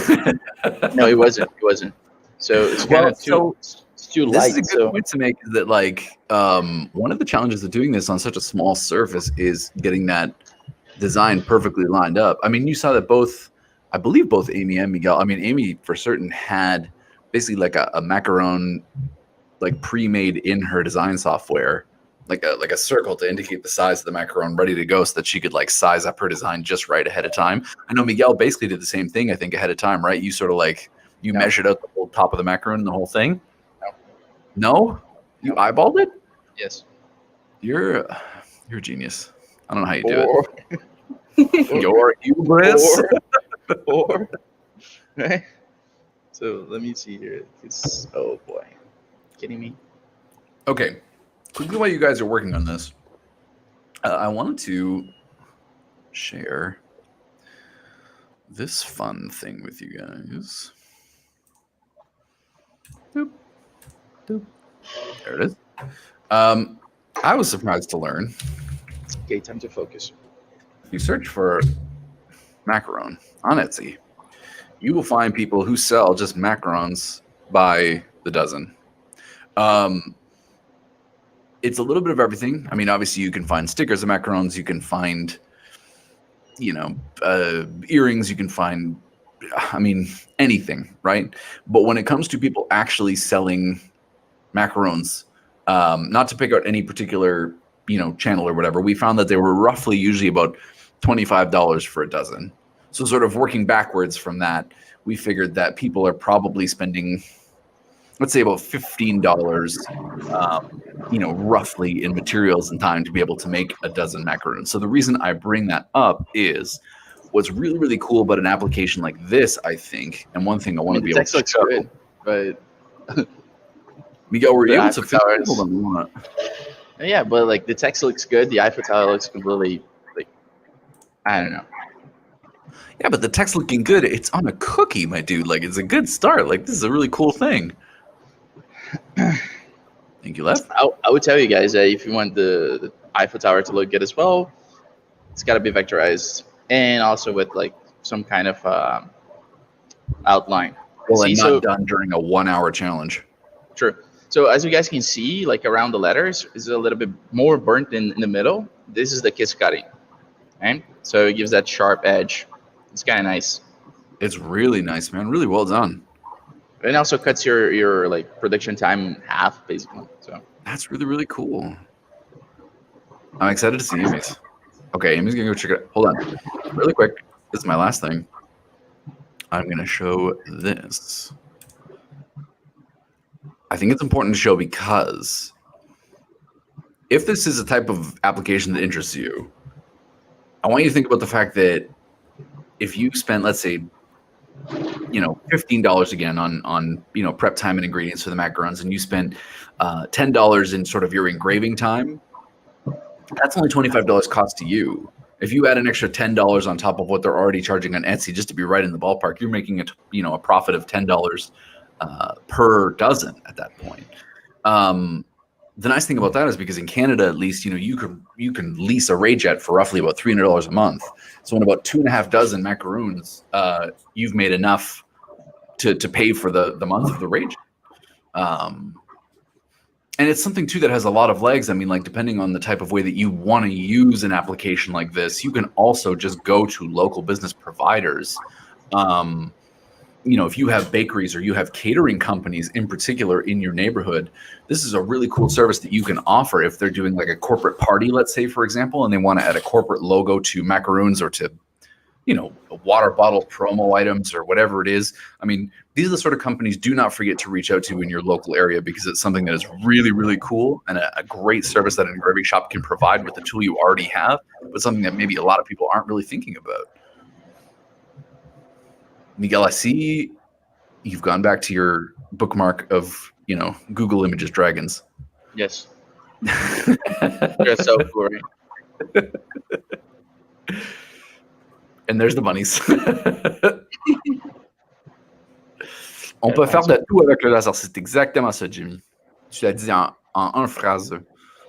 No, it wasn't. It wasn't. So it's kind of too light. This is a good point to make. Is that like one of the challenges of doing this on such a small surface is getting that design perfectly lined up. I mean, you saw that I believe both Amy and Miguel. I mean, Amy for certain had basically like a macaron like pre-made in her design software like a circle to indicate the size of the macaron ready to go, so that she could like size up her design just right ahead of time. I know Miguel basically did the same thing, I think, ahead of time, right? You sort of like measured out the whole top of the macaron and the whole thing. No? You eyeballed it? Yes. You're a genius. I don't know how you do it. Your hubris. Or right? So let me see here. It's oh boy. Kidding me? Okay. Quickly, while you guys are working on this, I wanted to share this fun thing with you guys. Doop, doop. There it is. I was surprised to learn. Okay, time to focus. If you search for macaron on Etsy, you will find people who sell just macarons by the dozen. It's a little bit of everything. I mean, obviously, you can find stickers of macarons. You can find, earrings. You can find, anything, right? But when it comes to people actually selling macarons, not to pick out any particular, channel or whatever, we found that they were roughly usually about $25 for a dozen. So sort of working backwards from that, we figured that people are probably spending, let's say, about $15, roughly in materials and time to be able to make a dozen macarons. So the reason I bring that up is what's really, really cool about an application like this, I think, and one thing I want to be able to show. Good, but Miguel, were you able to Eiffel Towers. Hold on, yeah, but like the text looks good. The Eiffel Tower looks completely like I don't know. Yeah, but the text looking good, it's on a cookie, my dude. Like, it's a good start. Like, this is a really cool thing. Think you left? I would tell you guys that if you want the Eiffel Tower to look good as well, it's got to be vectorized and also with like some kind of outline. Well, and not done during a 1 hour challenge. True. So as you guys can see, like around the letters is a little bit more burnt in the middle. This is the kiss cutting, right? So it gives that sharp edge. It's kind of nice. It's really nice, man. Really well done. It also cuts your like production time in half, basically. So that's really, really cool. I'm excited to see Amy's. Okay, Amy's gonna go check it out. Hold on, really quick. This is my last thing. I'm gonna show this. I think it's important to show because if this is a type of application that interests you, I want you to think about the fact that if you spend, let's say, $15 again on prep time and ingredients for the macarons, and you spend $10 in sort of your engraving time, that's only $25 cost to you. If you add an extra $10 on top of what they're already charging on Etsy, just to be right in the ballpark, you're making a profit of $10 per dozen at that point. The nice thing about that is because in Canada, at least, you can lease a Rayjet for roughly about $300 a month. So in about 2.5 dozen macaroons, you've made enough to pay for the month of the Rayjet. And it's something too that has a lot of legs. I mean, like, depending on the type of way that you want to use an application like this, you can also just go to local business providers. If you have bakeries or you have catering companies in particular in your neighborhood, this is a really cool service that you can offer if they're doing like a corporate party, let's say, for example, and they want to add a corporate logo to macaroons or to, water bottle promo items or whatever it is. I mean, these are the sort of companies do not forget to reach out to in your local area, because it's something that is really, really cool and a great service that an engraving shop can provide with the tool you already have, but something that maybe a lot of people aren't really thinking about. Miguel, I see you've gone back to your bookmark of, Google Images dragons. Yes. They're so boring. And there's the bunnies. On peut faire de tout avec le laser. C'est exactement ça, Jimmy. Tu l'as dit en une phrase.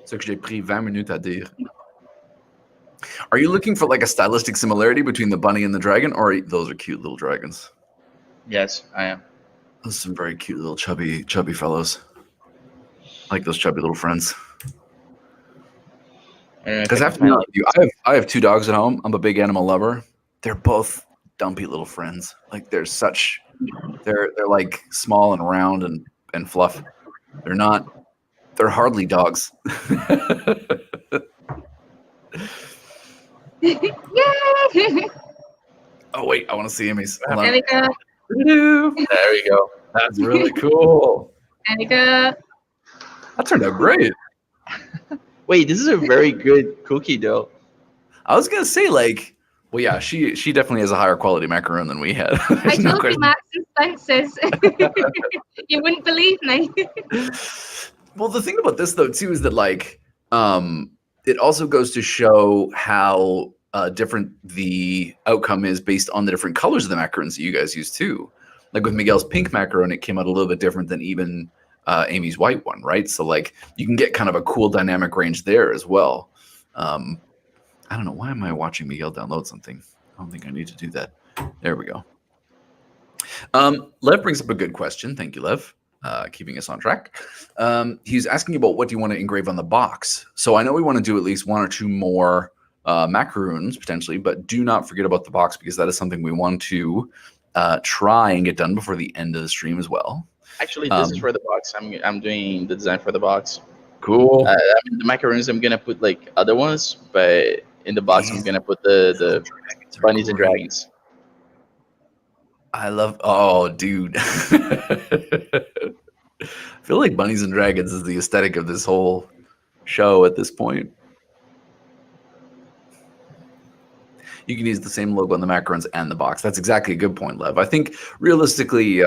C'est ce que j'ai pris 20 minutes à dire. Are you looking for like a stylistic similarity between the bunny and the dragon, or those are cute little dragons? Yes, I am. Those are some very cute little chubby fellows. I like those chubby little friends. Because I have to be honest with you, I have 2 dogs at home. I'm a big animal lover. They're both dumpy little friends. Like they're like small and round and fluff. They're not They're hardly dogs. Yay! Oh wait, I want to see Amy's. Hold There on. we go. There we go. That's really cool. There we go. That turned out great. Wait, this is a very good cookie dough. I was gonna say, like, well, yeah, she definitely has a higher quality macaron than we had. I There's no told you question. Marks and Spencer's. You wouldn't believe me. Well, the thing about this though too is that like it also goes to show how different the outcome is based on the different colors of the macarons that you guys use too. Like with Miguel's pink macaron, it came out a little bit different than even Amy's white one, right? So like you can get kind of a cool dynamic range there as well. I don't know, why am I watching Miguel download something? I don't think I need to do that. There we go. Lev brings up a good question. Thank you, Lev. Keeping us on track. He's asking about what do you want to engrave on the box. So I know we want to do at least one or two more macaroons potentially, but do not forget about the box because that is something we want to try and get done before the end of the stream as well. Actually, this is for the box. I'm doing the design for the box. Cool. I mean, the macaroons, I'm gonna put like other ones, but in the box, I'm gonna put the bunnies and dragons. I love. Oh, dude. I feel like bunnies and dragons is the aesthetic of this whole show at this point. You can use the same logo on the macarons and the box. That's exactly a good point, Lev. I think realistically,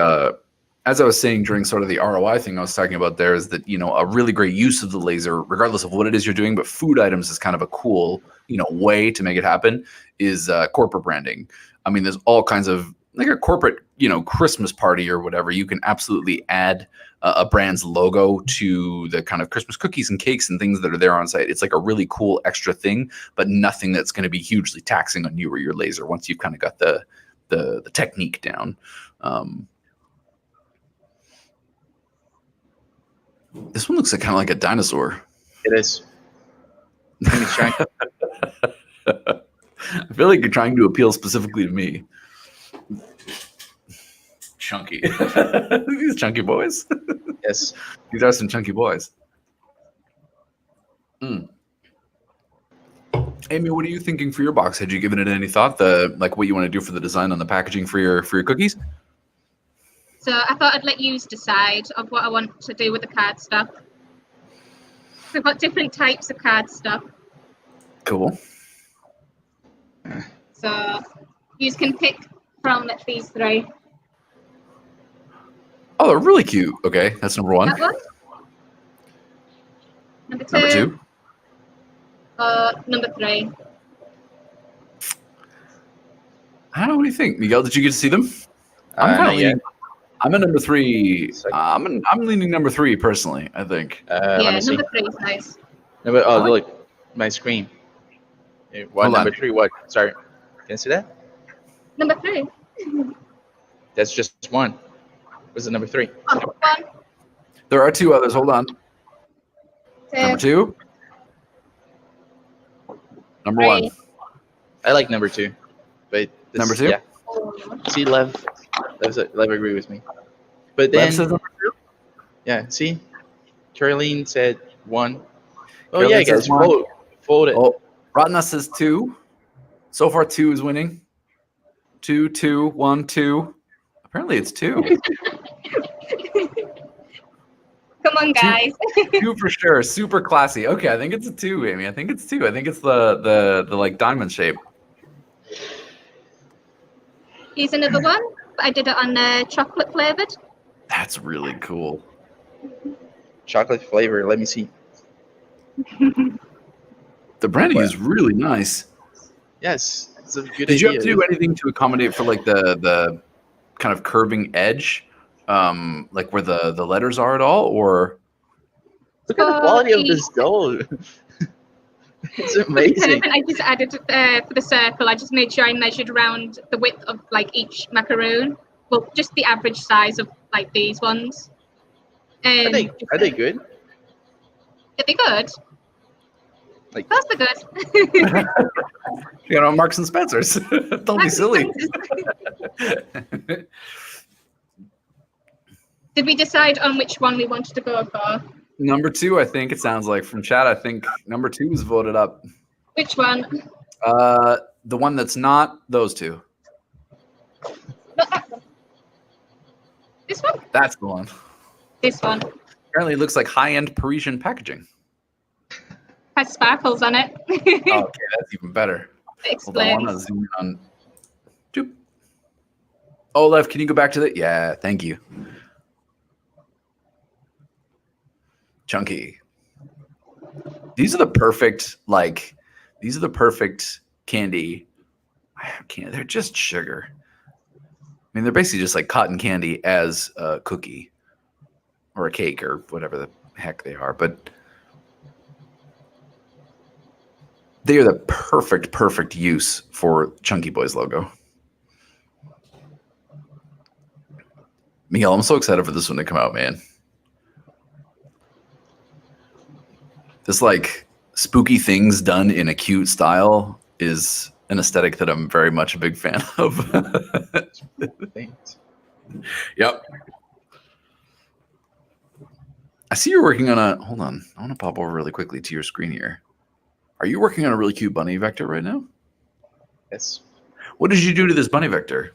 as I was saying during sort of the ROI thing I was talking about there is that, you know, a really great use of the laser, regardless of what it is you're doing, but food items is kind of a cool, you know, way to make it happen is corporate branding. I mean, there's all kinds of, like a corporate, you know, Christmas party or whatever, you can absolutely add a brand's logo to the kind of Christmas cookies and cakes and things that are there on site. It's like a really cool extra thing, but nothing that's going to be hugely taxing on you or your laser once you've kind of got the technique down. This one looks like kind of like a dinosaur. It is. He's trying. I feel like you're trying to appeal specifically to me. Chunky. These chunky boys. Yes. These are some chunky boys. Amy, what are you thinking for your box? Had you given it any thought? Like what you want to do for the design on the packaging for your cookies? So I thought I'd let you decide of what I want to do with the card stuff. We've got different types of card stuff. Cool. So you can pick from these three. Oh, they're really cute. Okay, that's number one. That one. Number two. Number two. Number three. I don't know. What do you think, Miguel? Did you get to see them? Not yet. I'm a number three. Second. I'm leaning number three personally. I think. Yeah, number three is nice. Look, my screen. What Hold number on. three? What? Sorry, can you see that? Number three. That's just one. What's the number three? Oh, one, There are two others. Hold on. Number two. Number one. three. I like number two, but Number two? Yeah. See, Lev agree with me. But then, Lev says number two. yeah. See, Caroline said one. Oh Caroline yeah, says guys, one. fold it. Oh, Ratna says two. So far, two is winning. 2, 1, 2. Apparently, it's two. Come on, guys. Two for sure. Super classy. Okay, I think it's a two, Amy. I think it's two. I think it's the like diamond shape. Here's another one. I did it on chocolate flavored. That's really cool. Chocolate flavor. Let me see. The branding is really nice. Yes, it's a good Did you idea. have to do anything to accommodate for like the kind of curving edge, like where the letters are at all, or? Look at the quality of this dough. It's amazing. I just added for the circle. I just made sure I measured around the width of like each macaroon. Well, just the average size of like these ones. Are they good? Are they good? Like, Of course they're good. You know, Marks and Spencer's. Don't be silly. Did we decide on which one we wanted to go for? Number 2, I think it sounds like from chat. I think number 2 was voted up. Which one? The one that's not those two. Not that one. This one? That's the one. This one. Apparently, it looks like high-end Parisian packaging. Has sparkles on it. Oh, okay, that's even better. Hold on, I Explains. want to zoom in on. Doop. Oh, Lev, can you go back to the? Yeah, thank you. Chunky. These are the perfect, like, these are the perfect candy. They're just sugar. I mean, they're basically just like cotton candy as a cookie or a cake or whatever the heck they are. But they are the perfect use for Chunky Boy's logo. Miguel, I'm so excited for this one to come out, man. This like spooky things done in a cute style is an aesthetic that I'm very much a big fan of. Thanks. Yep. I see you're working on a, hold on. I want to pop over really quickly to your screen here. Are you working on a really cute bunny vector right now? Yes. What did you do to this bunny vector?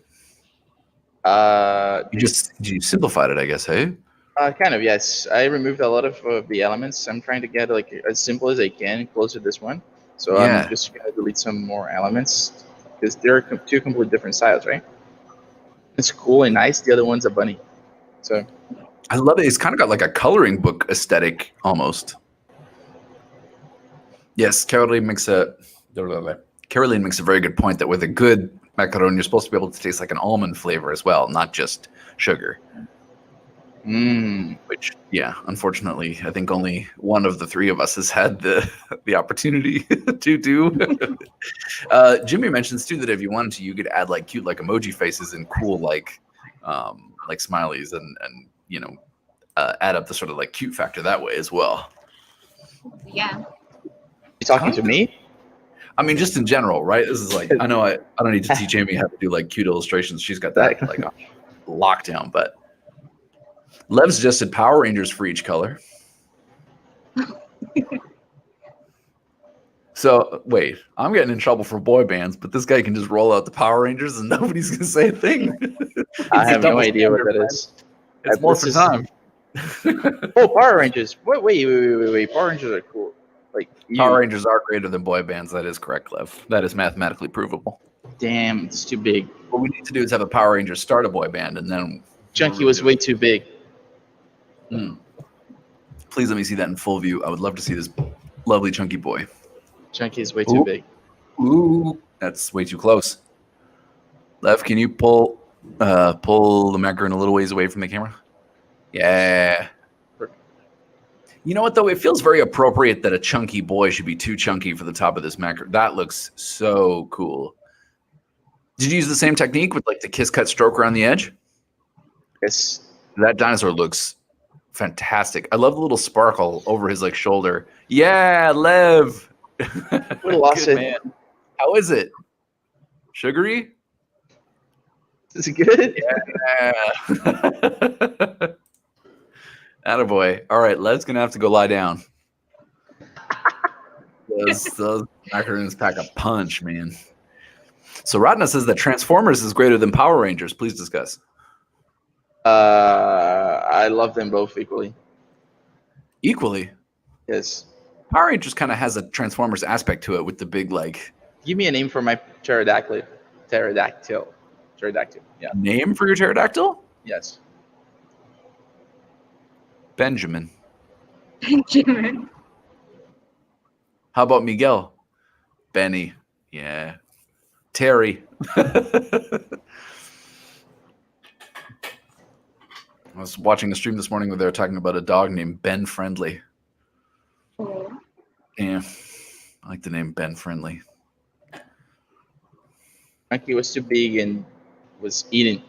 You simplified it, I guess, hey? Kind of, yes. I removed a lot of the elements. I'm trying to get like as simple as I can close to this one. So Yeah. I'm just going to delete some more elements because they're two completely different styles, right? It's cool and nice. The other one's a bunny. So I love it. It's kind of got like a coloring book aesthetic almost. Yes, Caroline makes a very good point that with a good macaron, you're supposed to be able to taste like an almond flavor as well, not just sugar. Which, yeah, unfortunately, I think only one of the three of us has had the opportunity to do. Jimmy mentions too that if you wanted to, you could add like cute like emoji faces and cool like smileys and you know add up the sort of like cute factor that way as well. Yeah. you talking to me? I mean, just in general, right? This is like I know I don't need to teach Amy how to do like cute illustrations. She's got that like on lockdown, but. Lev suggested Power Rangers for each color. So, wait, I'm getting in trouble for boy bands, but this guy can just roll out the Power Rangers and nobody's going to say a thing. I have no idea what that is. It's more for time. Oh, Power Rangers. Wait. Power Rangers are cool. Like Power Rangers are greater than boy bands. That is correct, Lev. That is mathematically provable. Damn, it's too big. What we need to do is have a Power Rangers start a boy band and then... Chunky was way too big. Please let me see that in full view. I would love to see this lovely chunky boy. Chunky is way too big. Ooh, that's way too close. Lev, can you pull the macaron a little ways away from the camera? Yeah. Perfect. You know what, though? It feels very appropriate that a chunky boy should be too chunky for the top of this macaron. That looks so cool. Did you use the same technique with like the kiss cut stroke around the edge? Yes. That dinosaur looks fantastic. I love the little sparkle over his like shoulder. Yeah, Lev. We lost it. Man. How is it? Sugary? Is it good? Yeah. Attaboy. All right, Lev's gonna have to go lie down. Those macarons pack a punch, man. So Radna says that Transformers is greater than Power Rangers. Please discuss. I love them both equally. Equally? Yes. Power Rangers kind of has a Transformers aspect to it with the big, like... Give me a name for my pterodactyl. Pterodactyl. Yeah. Name for your pterodactyl? Yes. Benjamin. Benjamin. How about Miguel? Benny. Yeah. Terry. I was watching a stream this morning where they were talking about a dog named Ben Friendly. Oh. Yeah, I like the name Ben Friendly. Chunky was too big and was eaten.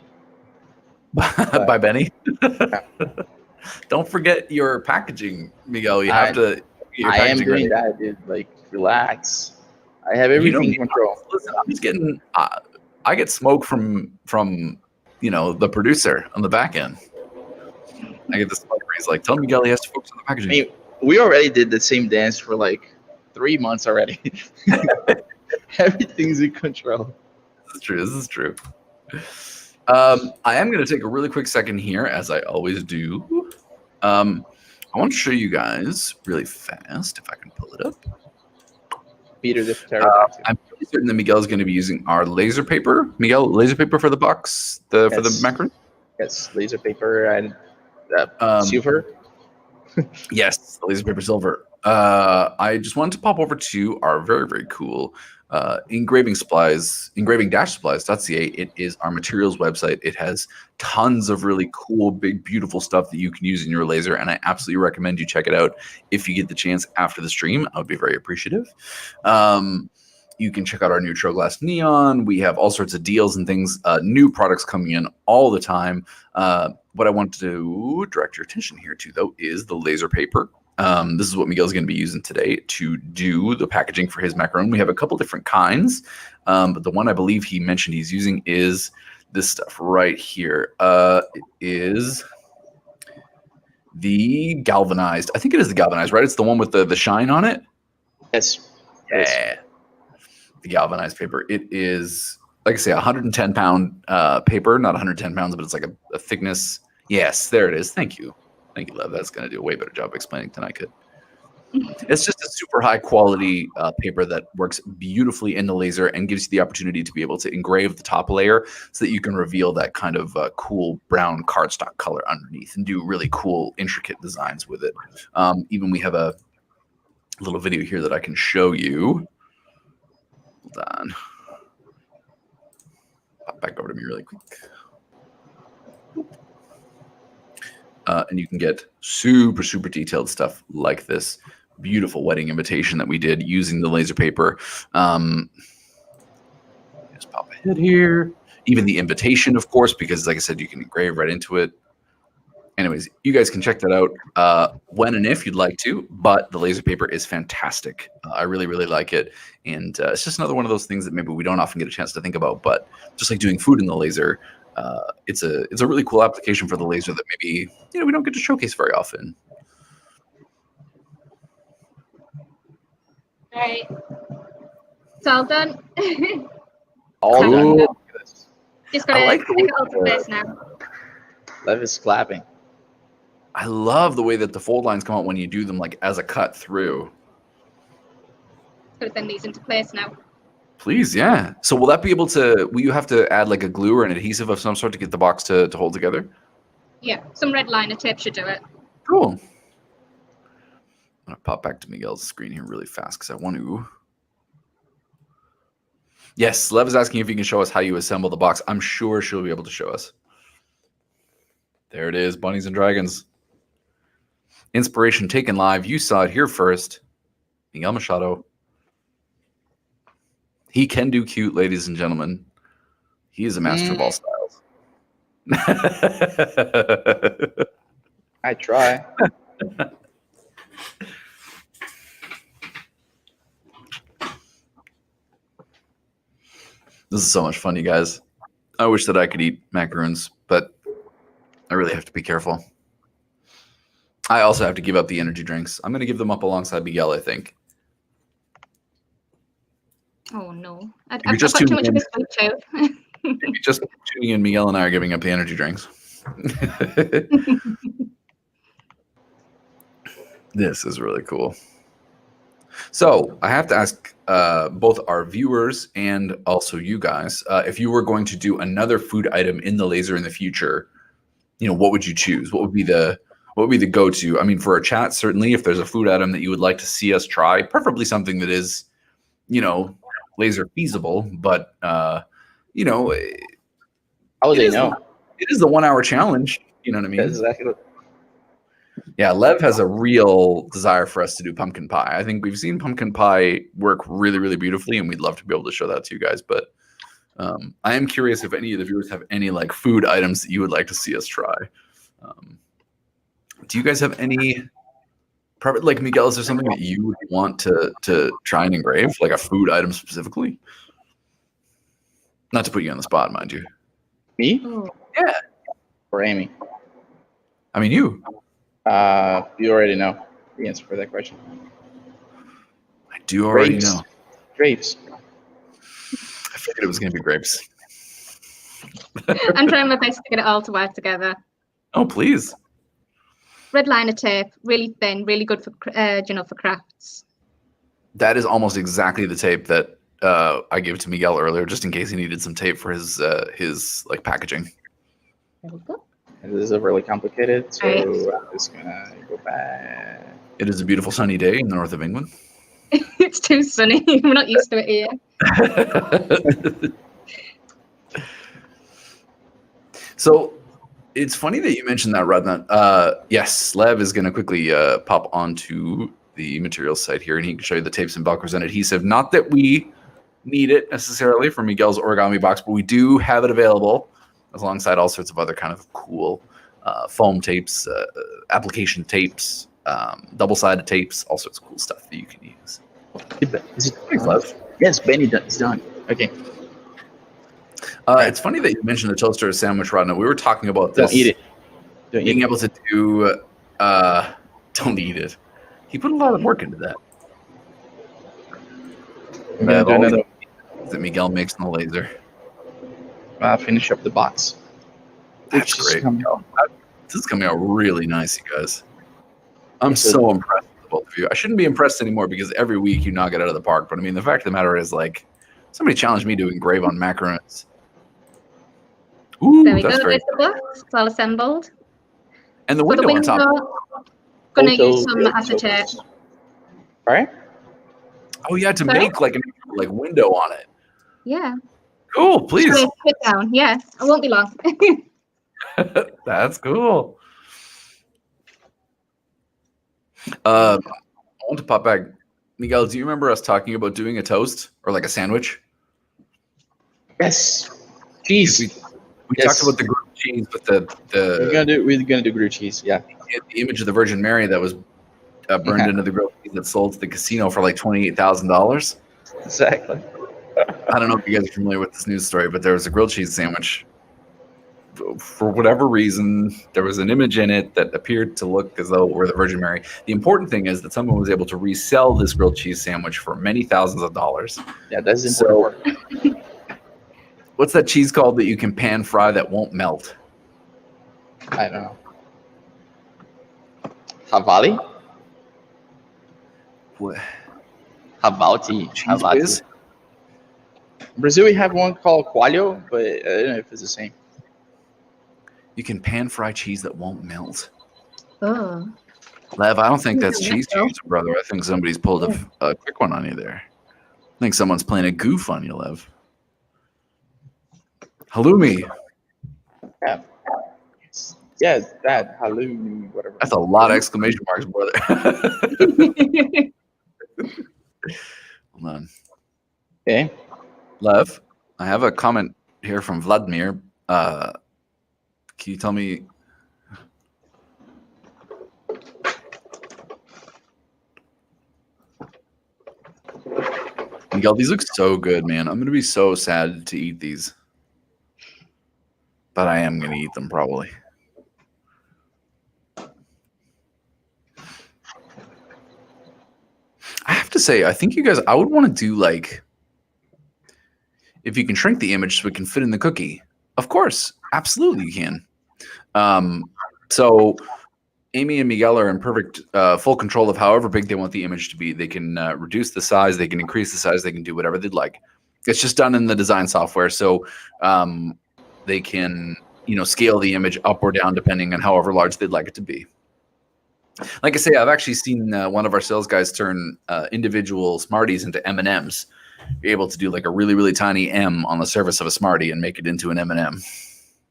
By Benny? Don't forget your packaging, Miguel. You have to. I am doing that, dude. Like, relax. I have everything in control. Listen, I'm just getting. I get smoke from the producer on the back end. I get the smoke He's like, tell Miguel he has to focus on the I packaging. mean, we already did the same dance for like 3 months already. Everything's in control. This is true. I am going to take a really quick second here, as I always do. I want to show you guys really fast, if I can pull it up. Peter the pterodactyl. I'm pretty certain that Miguel is going to be using our laser paper. Miguel, laser paper for the box, for the macaron? Yes, laser paper and silver. Yes, the laser paper silver. I just wanted to pop over to our very, very cool engraving supplies, engraving-supplies.ca. It is our materials website. It has tons of really cool, big, beautiful stuff that you can use in your laser, and I absolutely recommend you check it out if you get the chance after the stream. I would be very appreciative. You can check out our new Troglass Neon. We have all sorts of deals and things, new products coming in all the time. What I want to direct your attention here to, though, is the laser paper. This is what Miguel's going to be using today to do the packaging for his macaron. We have a couple different kinds, but the one I believe he mentioned he's using is this stuff right here. It is the galvanized. I think it is the galvanized, right? It's the one with the shine on it. Yes. Yeah. The galvanized paper. It is, like I say, 110-pound paper, not 110 pounds, but it's like a thickness. Yes, there it is. Thank you. Thank you, Lev. That's going to do a way better job explaining than I could. It's just a super high quality paper that works beautifully in the laser and gives you the opportunity to be able to engrave the top layer so that you can reveal that kind of cool brown cardstock color underneath and do really cool, intricate designs with it. Even we have a little video here that I can show you. Hold on. Pop back over to me really quick. And you can get super, super detailed stuff like this beautiful wedding invitation that we did using the laser paper. Just pop ahead here. Even the invitation, of course, because like I said, you can engrave right into it. Anyways, you guys can check that out when and if you'd like to, but the laser paper is fantastic. I really, really like it. And it's just another one of those things that maybe we don't often get a chance to think about, but just like doing food in the laser, it's a really cool application for the laser that maybe we don't get to showcase very often. All right. It's all done. All Cool. done. Just gotta like the way take it all to place now. Lev is clapping. I love the way that the fold lines come out when you do them like as a cut through. Gotta send these into place now. Please, yeah. So will that be able to, will you have to add like a glue or an adhesive of some sort to get the box to hold together? Yeah, some red liner tape should do it. Cool. I'm going to pop back to Miguel's screen here really fast because I want to. Yes, Lev is asking if you can show us how you assemble the box. I'm sure she'll be able to show us. There it is, Bunnies and Dragons. Inspiration taken live. You saw it here first. Miguel Machado. He can do cute, ladies and gentlemen. He is a master of all styles. I try. This is so much fun, you guys. I wish that I could eat macaroons, but I really have to be careful. I also have to give up the energy drinks. I'm going to give them up alongside Miguel, I think. Oh no. I've You're got just too tuning much of in. this sweet tooth. If you're just tuning in, Miguel and I are giving up the energy drinks. This is really cool. So I have to ask both our viewers and also you guys, if you were going to do another food item in the laser in the future, what would you choose? What would be the go-to? I mean, for a chat, certainly, if there's a food item that you would like to see us try, preferably something that is, laser feasible, but How would they know? It is the 1 hour challenge. You know what I mean? That's exactly what. Yeah, Lev has a real desire for us to do pumpkin pie. I think we've seen pumpkin pie work really, really beautifully, and we'd love to be able to show that to you guys. But I am curious if any of the viewers have any like food items that you would like to see us try. Do you guys have any? Like Miguel, is there something that you would want to try and engrave, like a food item specifically? Not to put you on the spot, mind you. Me? Oh. Yeah. Or Amy? I mean, you. You already know the answer for that question. I do already Grapes. know. Grapes. I figured it was going to be grapes. I'm trying my best to get it all to work together. Oh, please. Red liner tape, really thin, really good for for crafts. That is almost exactly the tape that I gave to Miguel earlier, just in case he needed some tape for his like packaging. There we go. This is really complicated, so Right. I'm just gonna go back. It is a beautiful sunny day in the north of England. It's too sunny. We're not used to it here. So it's funny that you mentioned that, Radna. Yes, Lev is going to quickly pop onto the materials site here, and he can show you the tapes and Velcros and adhesive. Not that we need it necessarily for Miguel's origami box, but we do have it available alongside all sorts of other kind of cool foam tapes, application tapes, double-sided tapes, all sorts of cool stuff that you can use. Is it Thanks, Lev. Yes, Benny, it's done. Okay. It's funny that you mentioned the toaster sandwich, Radna. We were talking about this. Don't eat it. Don't Being eat able to do, don't eat it. He put a lot of work into that. it. I'm gonna do another. That Miguel makes in the laser. Finish up the box. That's Which is great. coming out. This is coming out really nice, you guys. I'm It's a- so impressed with both of you. I shouldn't be impressed anymore because every week you knock it out of the park. But I mean, the fact of the matter is, like, somebody challenged me to engrave on macarons. Ooh, There we go. that's great. There's the box. It's all assembled. And the For the window on top. window, gonna use some Photo- acetate. All right. Oh, yeah, to Sorry? make like an window on it. Yeah. Cool, please. Just put it down. Yeah. I won't be long. That's cool. I want to pop back. Miguel, do you remember us talking about doing a toast or like a sandwich? Yes. Cheese. We Yes. talked about the grilled cheese with We're gonna do grilled cheese. Yeah. the image of the Virgin Mary that was burned Yeah. into the grilled cheese that sold to the casino for like $28,000. Exactly. I don't know if you guys are familiar with this news story, but there was a grilled cheese sandwich. For whatever reason, there was an image in it that appeared to look as though it were the Virgin Mary. The important thing is that someone was able to resell this grilled cheese sandwich for many thousands of dollars. Yeah, that's the So- important part. What's that cheese called that you can pan fry that won't melt? I don't know. Havali? What? Havalti. Cheese whiz? In Brazil, we have one called coalho, but I don't know if it's the same. You can pan fry cheese that won't melt. Oh. Lev, I don't think that's Yeah, cheese no. cheese, brother. I think somebody's pulled a quick one on you there. I think someone's playing a goof on you, Lev. Halloumi. Yeah. Yeah, that halloumi, whatever. That's a lot of exclamation marks, brother. Hold on. Okay. Lev, I have a comment here from Vladimir. Can you tell me? Miguel, these look so good, man. I'm going to be so sad to eat these. But I am going to eat them probably. I have to say, I think you guys, I would want to do like, if you can shrink the image so it can fit in the cookie. Of course, absolutely you can. So Amy and Miguel are in perfect full control of however big they want the image to be. They can reduce the size, they can increase the size, they can do whatever they'd like. It's just done in the design software. So they can, scale the image up or down depending on however large they'd like it to be. Like I say, I've actually seen one of our sales guys turn individual Smarties into M&Ms. Be able to do like a really, really tiny M on the surface of a Smartie and make it into an M&M.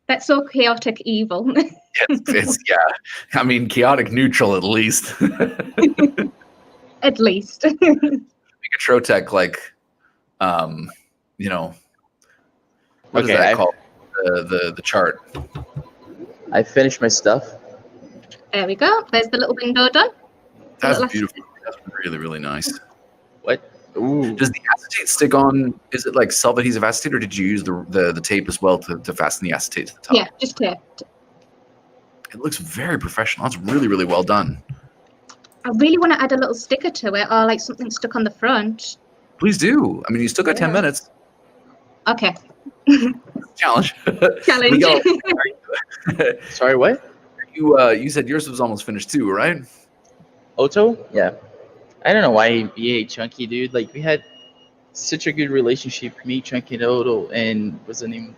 That's so chaotic evil. It's yeah. I mean, chaotic neutral at least. At least. Make a Trotec like, what is Okay, that called? The chart. I finished my stuff. There we go. There's the little window done. That's Little beautiful. That's really, really nice. What? Ooh. Does the acetate stick on? Is it like self-adhesive acetate, or did you use the tape as well to fasten the acetate to the top? Yeah, just taped. It looks very professional. That's really, really well done. I really want to add a little sticker to it, or like something stuck on the front. Please do. I mean, you still got 10 Yeah. minutes. Okay. Challenge. Challenge. Miguel, Sorry, what? you said yours was almost finished too, right? Otto? Yeah. I don't know why he ate Chunky, dude. Like, we had such a good relationship, me, Chunky, and Otto, and what's the name?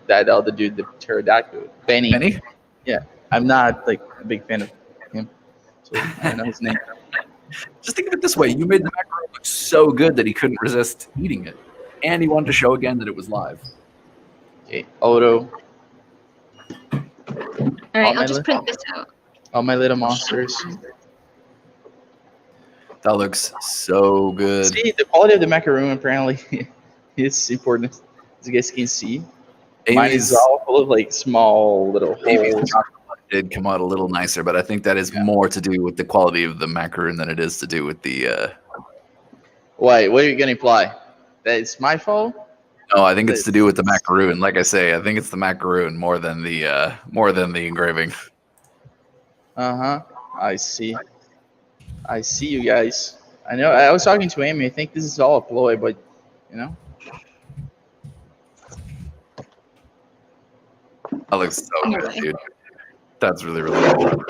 That other dude, the pterodactyl, Benny. Penny? Yeah. I'm not, like, a big fan of him, so I don't know his name. Just think of it this way. You made the macaron look so good that he couldn't resist eating it. And he wanted to show again that it was live. Okay, Otto. All right, my I'll just li- print this out. All my little monsters. That looks so good. See, the quality of the macaroon apparently is important, as you guys can see. Mine is all full of like small little Amy's holes. chocolate did come out a little nicer, but I think that is more to do with the quality of the macaroon than it is to do with the. Why? What are you gonna imply? That it's my fault? No, I think it's to do with the macaroon. Like I say, I think it's the macaroon more than the engraving. I see. I see you guys. I know. I was talking to Amy. I think this is all a ploy, but you know. That looks so good, dude. That's really, really cool.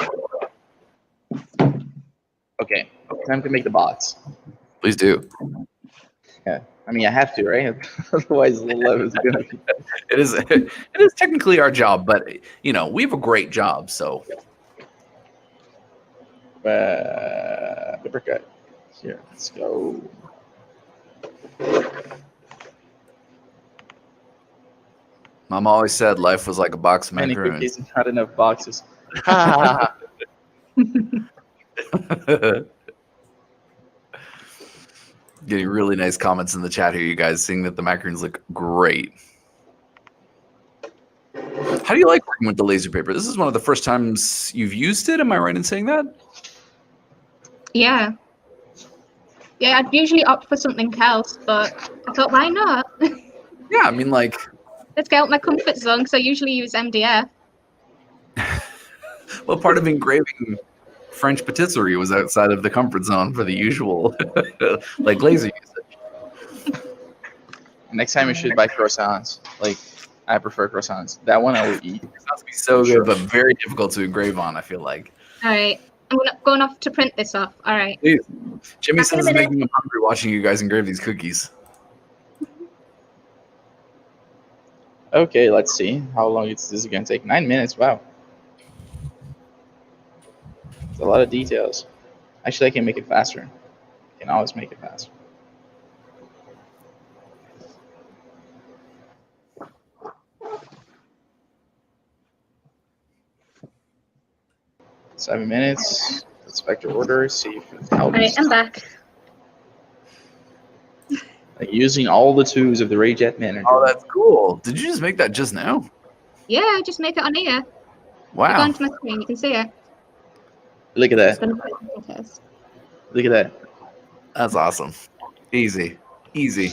Okay, time to make the box. Please do. Yeah, I mean I have to, right? Otherwise, the love is gonna be. It is technically our job, but you know we have a great job, so. Paper cut. Here, let's go. Mom always said life was like a box of Many macaroons. cookies and not enough boxes. Getting really nice comments in the chat here, you guys, seeing that the macaroons look great. How do you like working with the laser paper? This is one of the first times you've used it. Am I right in saying that? Yeah. Yeah, I'd usually opt for something else, but I thought, why not? Yeah, I mean, like. Let's get out my comfort zone, because I usually use MDF. Well, part of engraving French patisserie was outside of the comfort zone for the usual, like laser usage. Next time you should buy croissants. Like, I prefer croissants. That one I will eat. Croissants be so good, but very difficult to engrave on, I feel like. All right. I'm going off to print this off. All right. Please. Jimmy Back in a says it's minute. making him hungry watching you guys engrave these cookies. Okay, let's see. How long is this going to take? 9 minutes. Wow. It's a lot of details. Actually, I can make it faster. I can always make it faster. Seven minutes. Let's vector order. See if it helps. All right, I'm back. Like using all the tools of the Rayjet manager. Oh, that's cool. Did you just make that just now? Yeah, just make it on here. Wow. Go onto my screen, you can see it. Look at that. Look at that. That's awesome. Easy. Easy.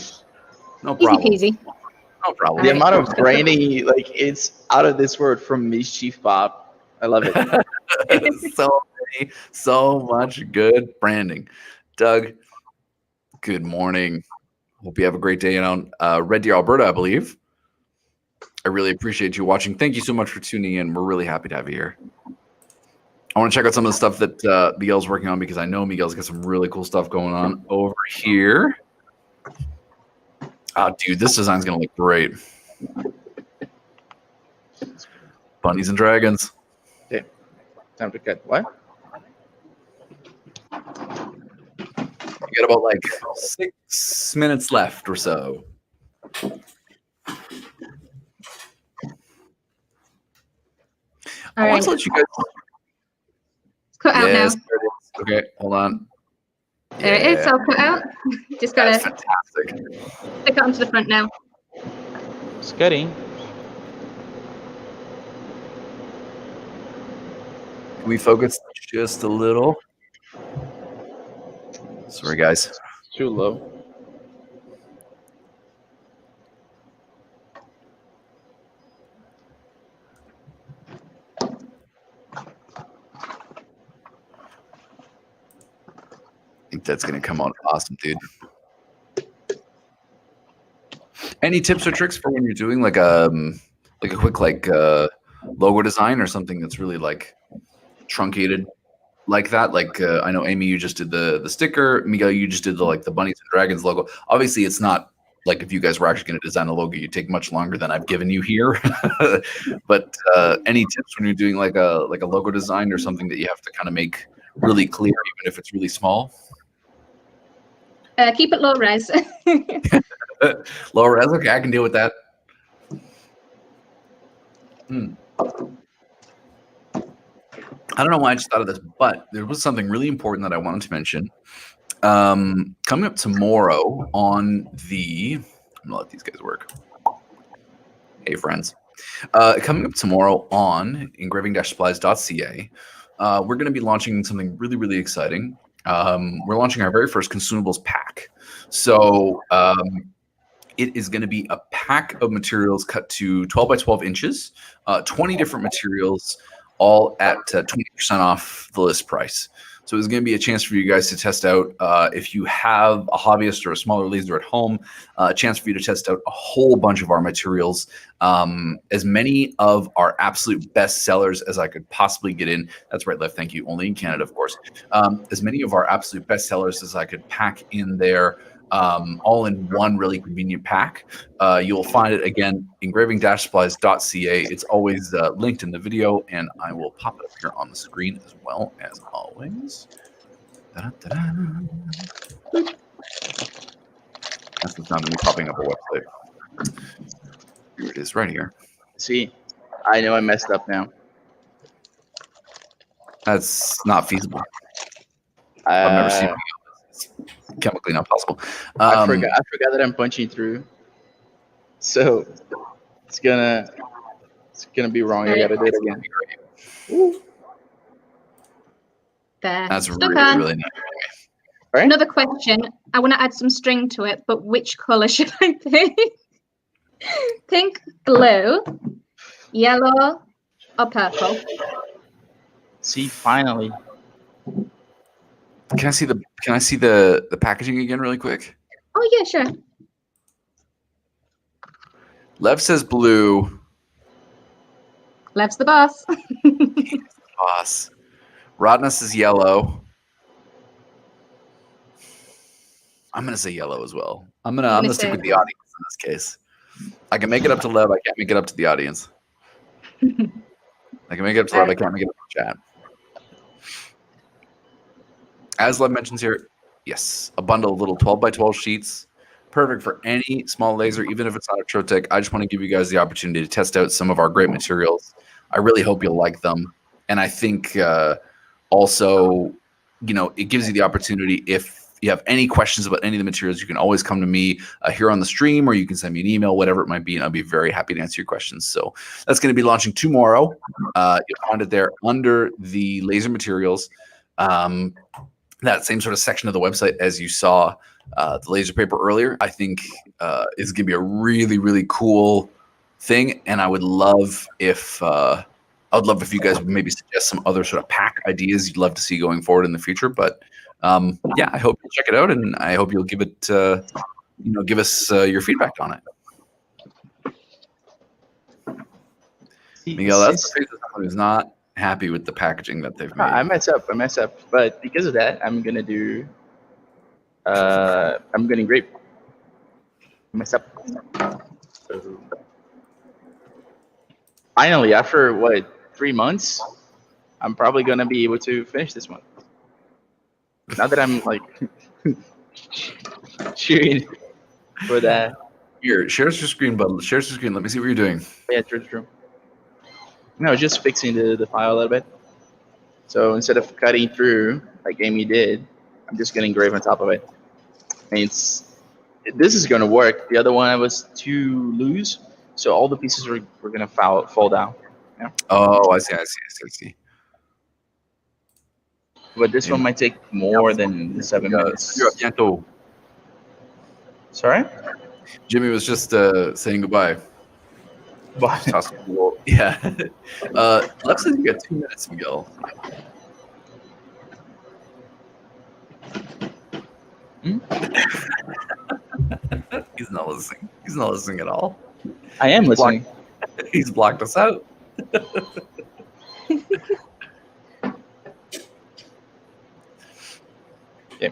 No problem. Easy peasy. No problem. The amount of branding, like, it's out of this world from Mischief Bob. I love it. so much good branding. Doug, good morning. Hope you have a great day in Red Deer, Alberta, I believe. I really appreciate you watching. Thank you so much for tuning in. We're really happy to have you here. I want to check out some of the stuff that Miguel's working on, because I know Miguel's got some really cool stuff going on over here. Oh, dude, this design's going to look great. Bunnies and dragons. Okay. Time to cut. What? You got about like 6 minutes left or so. All I right. want to let you guys. It's cut out now. Yes, there it is. Okay, hold on. There it is, all cut out. Just That's gotta fantastic. stick it onto the front now. It's cutting. Can we focus just a little? Sorry, guys. Too low. think that's going to come out awesome, dude. Any tips or tricks for when you're doing like a quick logo design or something that's really like truncated like that? Like I know Amy, you just did the sticker. Miguel, you just did the bunnies and dragons logo. Obviously, it's not like if you guys were actually going to design a logo, you'd take much longer than I've given you here. But any tips when you're doing like a logo design or something that you have to kind of make really clear, even if it's really small? Keep it low res. Low res, okay, I can deal with that. I don't know why I just thought of this, but there was something really important that I wanted to mention. Coming up tomorrow on the, I'm gonna let these guys work. Hey, friends. Coming up tomorrow on engraving-supplies.ca, we're going to be launching something really, really exciting. We're launching our very first consumables pack. So it is going to be a pack of materials cut to 12 by 12 inches, 20 different materials, all at 20% off the list price. So it's going to be a chance for you guys to test out, if you have a hobbyist or a smaller laser at home, a chance for you to test out a whole bunch of our materials, as many of our absolute best sellers as I could possibly get in. That's right, left, thank you. Only in Canada, of course. As many of our absolute best sellers as I could pack in there, all in one really convenient pack. You'll find it again, engraving-supplies.ca. It's always linked in the video, and I will pop it up here on the screen as well as always. Da-da-da-da. That's the sound of me popping up a website. Here it is, right here. See, I know I messed up now. That's not feasible. I've never seen it. It's chemically not possible. I forgot that I'm punching through. So it's gonna be wrong. I gotta do it again. There. That's Stuck really, on. really nice. Right? Another question. I want to add some string to it, but which color should I pick? Pink, blue, yellow, or purple? See, finally. Can I see the packaging again really quick? Oh yeah, sure. Lev says blue. Lev's the boss. Boss. Rodna says yellow. I'm gonna say yellow as well. I'm gonna stick with the audience in this case. I can make it up to Lev. I can't make it up to the audience. I can make it up to Lev. I can't make it up to chat. As Lev mentions here, yes, a bundle of little 12 by 12 sheets. Perfect for any small laser, even if it's not a Trotec. I just want to give you guys the opportunity to test out some of our great materials. I really hope you'll like them. And I think also, it gives you the opportunity, if you have any questions about any of the materials, you can always come to me here on the stream, or you can send me an email, whatever it might be, and I'll be very happy to answer your questions. So that's going to be launching tomorrow. You'll find it there under the laser materials. That same sort of section of the website as you saw the laser paper earlier, I think is going to be a really, really cool thing. And I would love if you guys would maybe suggest some other sort of pack ideas you'd love to see going forward in the future. But yeah, I hope you'll check it out, and I hope you'll give it, give us your feedback on it. Miguel, that's the face of someone who's not happy with the packaging that they've made. I mess up, but because of that, I'm gonna engrave. I mess up. So, finally, after 3 months, I'm probably gonna be able to finish this one. Now that I'm cheering for that. Here, share your screen, bud. Share your screen. Let me see what you're doing. Yeah, true. No, just fixing the file a little bit. So instead of cutting through like Amy did, I'm just gonna engrave on top of it. And this is gonna work. The other one was too loose, so all the pieces were gonna fall down. Yeah. Oh, I see. But this one might take more than 7 minutes. Sorry? Jimmy was just saying goodbye. Bye. Yeah. Lev says you got 2 minutes, Miguel. He's not listening. He's not listening at all. I am listening. He's blocked us out. Yeah.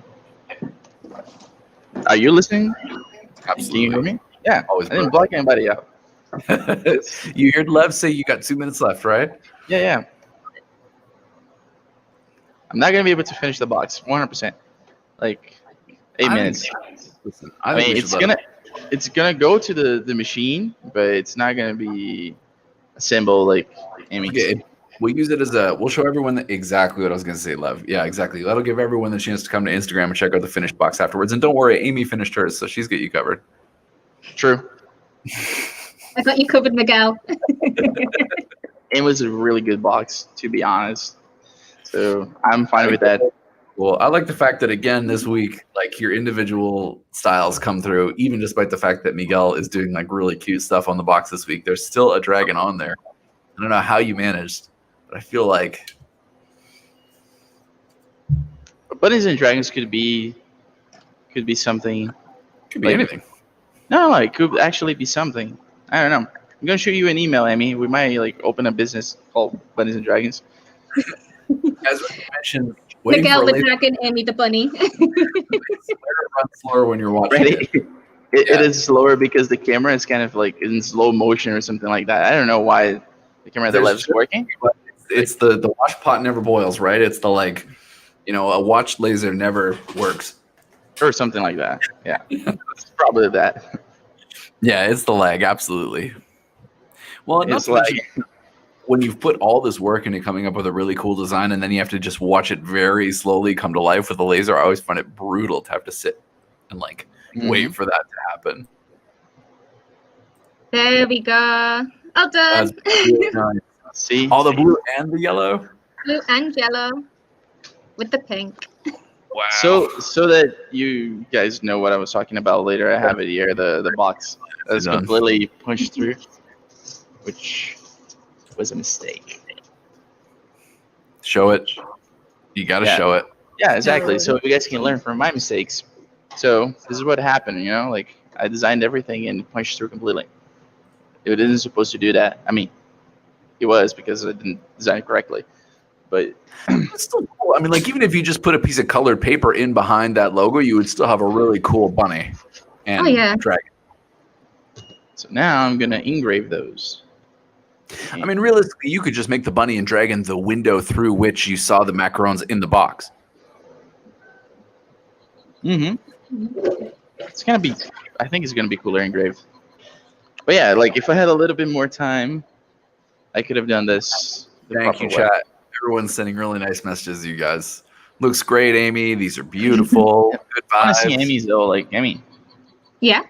Are you listening? Absolutely. Can you hear me? Yeah. Always I didn't block anybody out. You heard Lev say you got 2 minutes left, right? Yeah. I'm not gonna be able to finish the box 100%. Like 8 minutes. Listen, I mean, it's gonna go to the machine, but it's not gonna be assembled like Amy. Okay. We'll use it as we'll show everyone exactly what I was going to say, Lev. Yeah, exactly. That'll give everyone the chance to come to Instagram and check out the finished box afterwards. And don't worry, Amy finished hers, so she's got you covered. True. I got you covered, Miguel. It was a really good box, to be honest. So I'm fine with that. Well, I like the fact that, again, this week, like, your individual styles come through, even despite the fact that Miguel is doing, like, really cute stuff on the box this week. There's still a dragon on there. I don't know how you managed, but I feel like... Bunnies and dragons could be something. Could be like, anything. No, it could actually be something. I don't know. I'm going to shoot you an email, Amy. We might, like, open a business called Bunnies and Dragons. As we mentioned... Miguel the dragon, Amy the bunny. It's run slower when you're watching it. It is slower because the camera is kind of like in slow motion or something like that. I don't know why the camera that Lev's working. It's the wash pot never boils, right? It's the, like, a watch laser never works. Or something like that. Yeah. It's probably that. Yeah, it's the lag, absolutely. Well, It's like when you've put all this work into coming up with a really cool design and then you have to just watch it very slowly come to life with a laser, I always find it brutal to have to sit and, like, wait for that to happen. There we go. All done. Really nice. See? All the blue and the yellow? Blue and yellow with the pink. Wow. So that you guys know what I was talking about later, I have it here, the box that's completely punched through, which was a mistake. Show it. You got to show it. Yeah, exactly. So you guys can learn from my mistakes. So this is what happened, like, I designed everything and punched through completely. It isn't supposed to do that. I mean, it was because I didn't design it correctly. But it's still cool. I mean, like, even if you just put a piece of colored paper in behind that logo, you would still have a really cool bunny and dragon. So now I'm going to engrave those. I mean, realistically, you could just make the bunny and dragon the window through which you saw the macarons in the box. Mm-hmm. It's going to be, I think it's going to be cooler engraved. But yeah, like, if I had a little bit more time, I could have done this. Thank you, chat. Everyone's sending really nice messages to you guys. Looks great, Amy. These are beautiful. Good vibes. I want to see Amy's, though. Like, Amy. Yeah.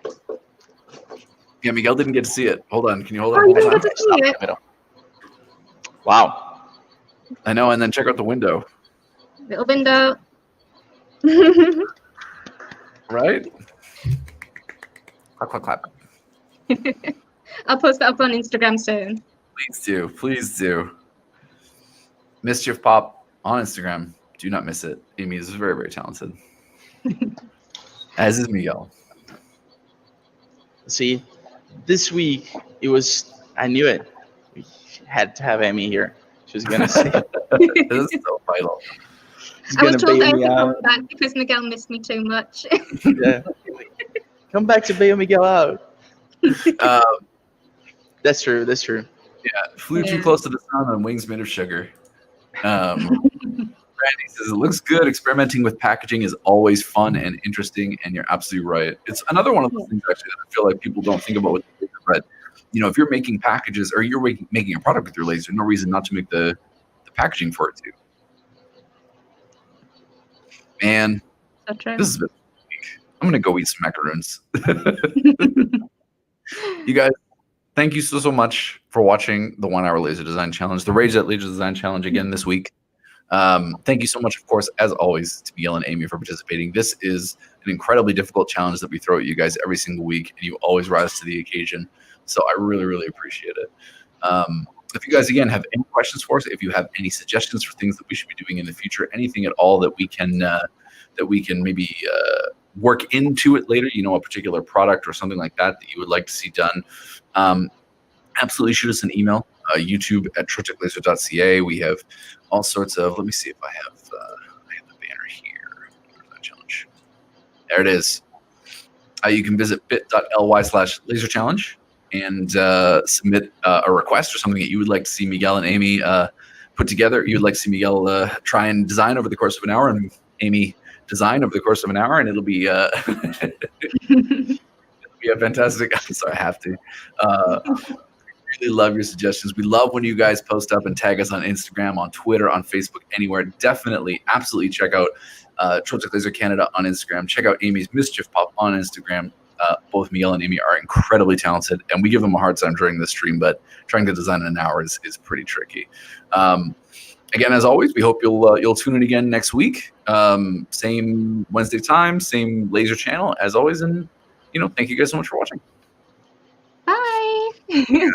Yeah, Miguel didn't get to see it. Hold on. Can you hold Oh, on? you didn't get to see it. Wow. I know. And then check out the window. Little window. Right? Clap, clap, clap. I'll post that up on Instagram soon. Please do. Please do. Mischief Pop on Instagram. Do not miss it. Amy is very, very talented. As is Miguel. See, this week, I knew it. We had to have Amy here. She was going to say This is so vital. I was told I had to come back because Miguel missed me too much. Yeah. Come back to bail Miguel out. That's true. Yeah, flew too close to the sun on wings made of sugar. Randy says, it looks good. Experimenting with packaging is always fun and interesting, and you're absolutely right. It's another one of those things, actually, that I feel like people don't think about with the laser, but, if you're making packages or you're making a product with your laser, no reason not to make the packaging for it, too. Man, So true. this is a bit weak. I'm going to go eat some macaroons. You guys, thank you so much for watching the 1 hour laser design challenge, the Rayjet laser design challenge again this week. Thank you so much, of course, as always, to Miguel and Amy for participating. This is an incredibly difficult challenge that we throw at you guys every single week, and you always rise to the occasion. So I really, really appreciate it. If you guys, again, have any questions for us, if you have any suggestions for things that we should be doing in the future, anything at all that we can that we can maybe work into it later, a particular product or something like that you would like to see done, absolutely shoot us an email, youtube@troteclaser.ca. We have all sorts of, let me see if I have the banner here. Where's that challenge? There it is. You can visit bit.ly/laserchallenge and submit a request or something that you would like to see Miguel and Amy put together. You would like to see Miguel try and design over the course of an hour, and Amy design over the course of an hour, and it'll be a fantastic. I'm sorry, I have to. Really love your suggestions. We love when you guys post up and tag us on Instagram, on Twitter, on Facebook, anywhere. Definitely, absolutely check out Trotec Laser Canada on Instagram. Check out Amy's Mischief Pop on Instagram. Both Miguel and Amy are incredibly talented, and we give them a hard time during the stream, but trying to design in an hour is pretty tricky. Again, as always, we hope you'll tune in again next week. Same Wednesday time, same laser channel as always, and thank you guys so much for watching. Bye. Okay.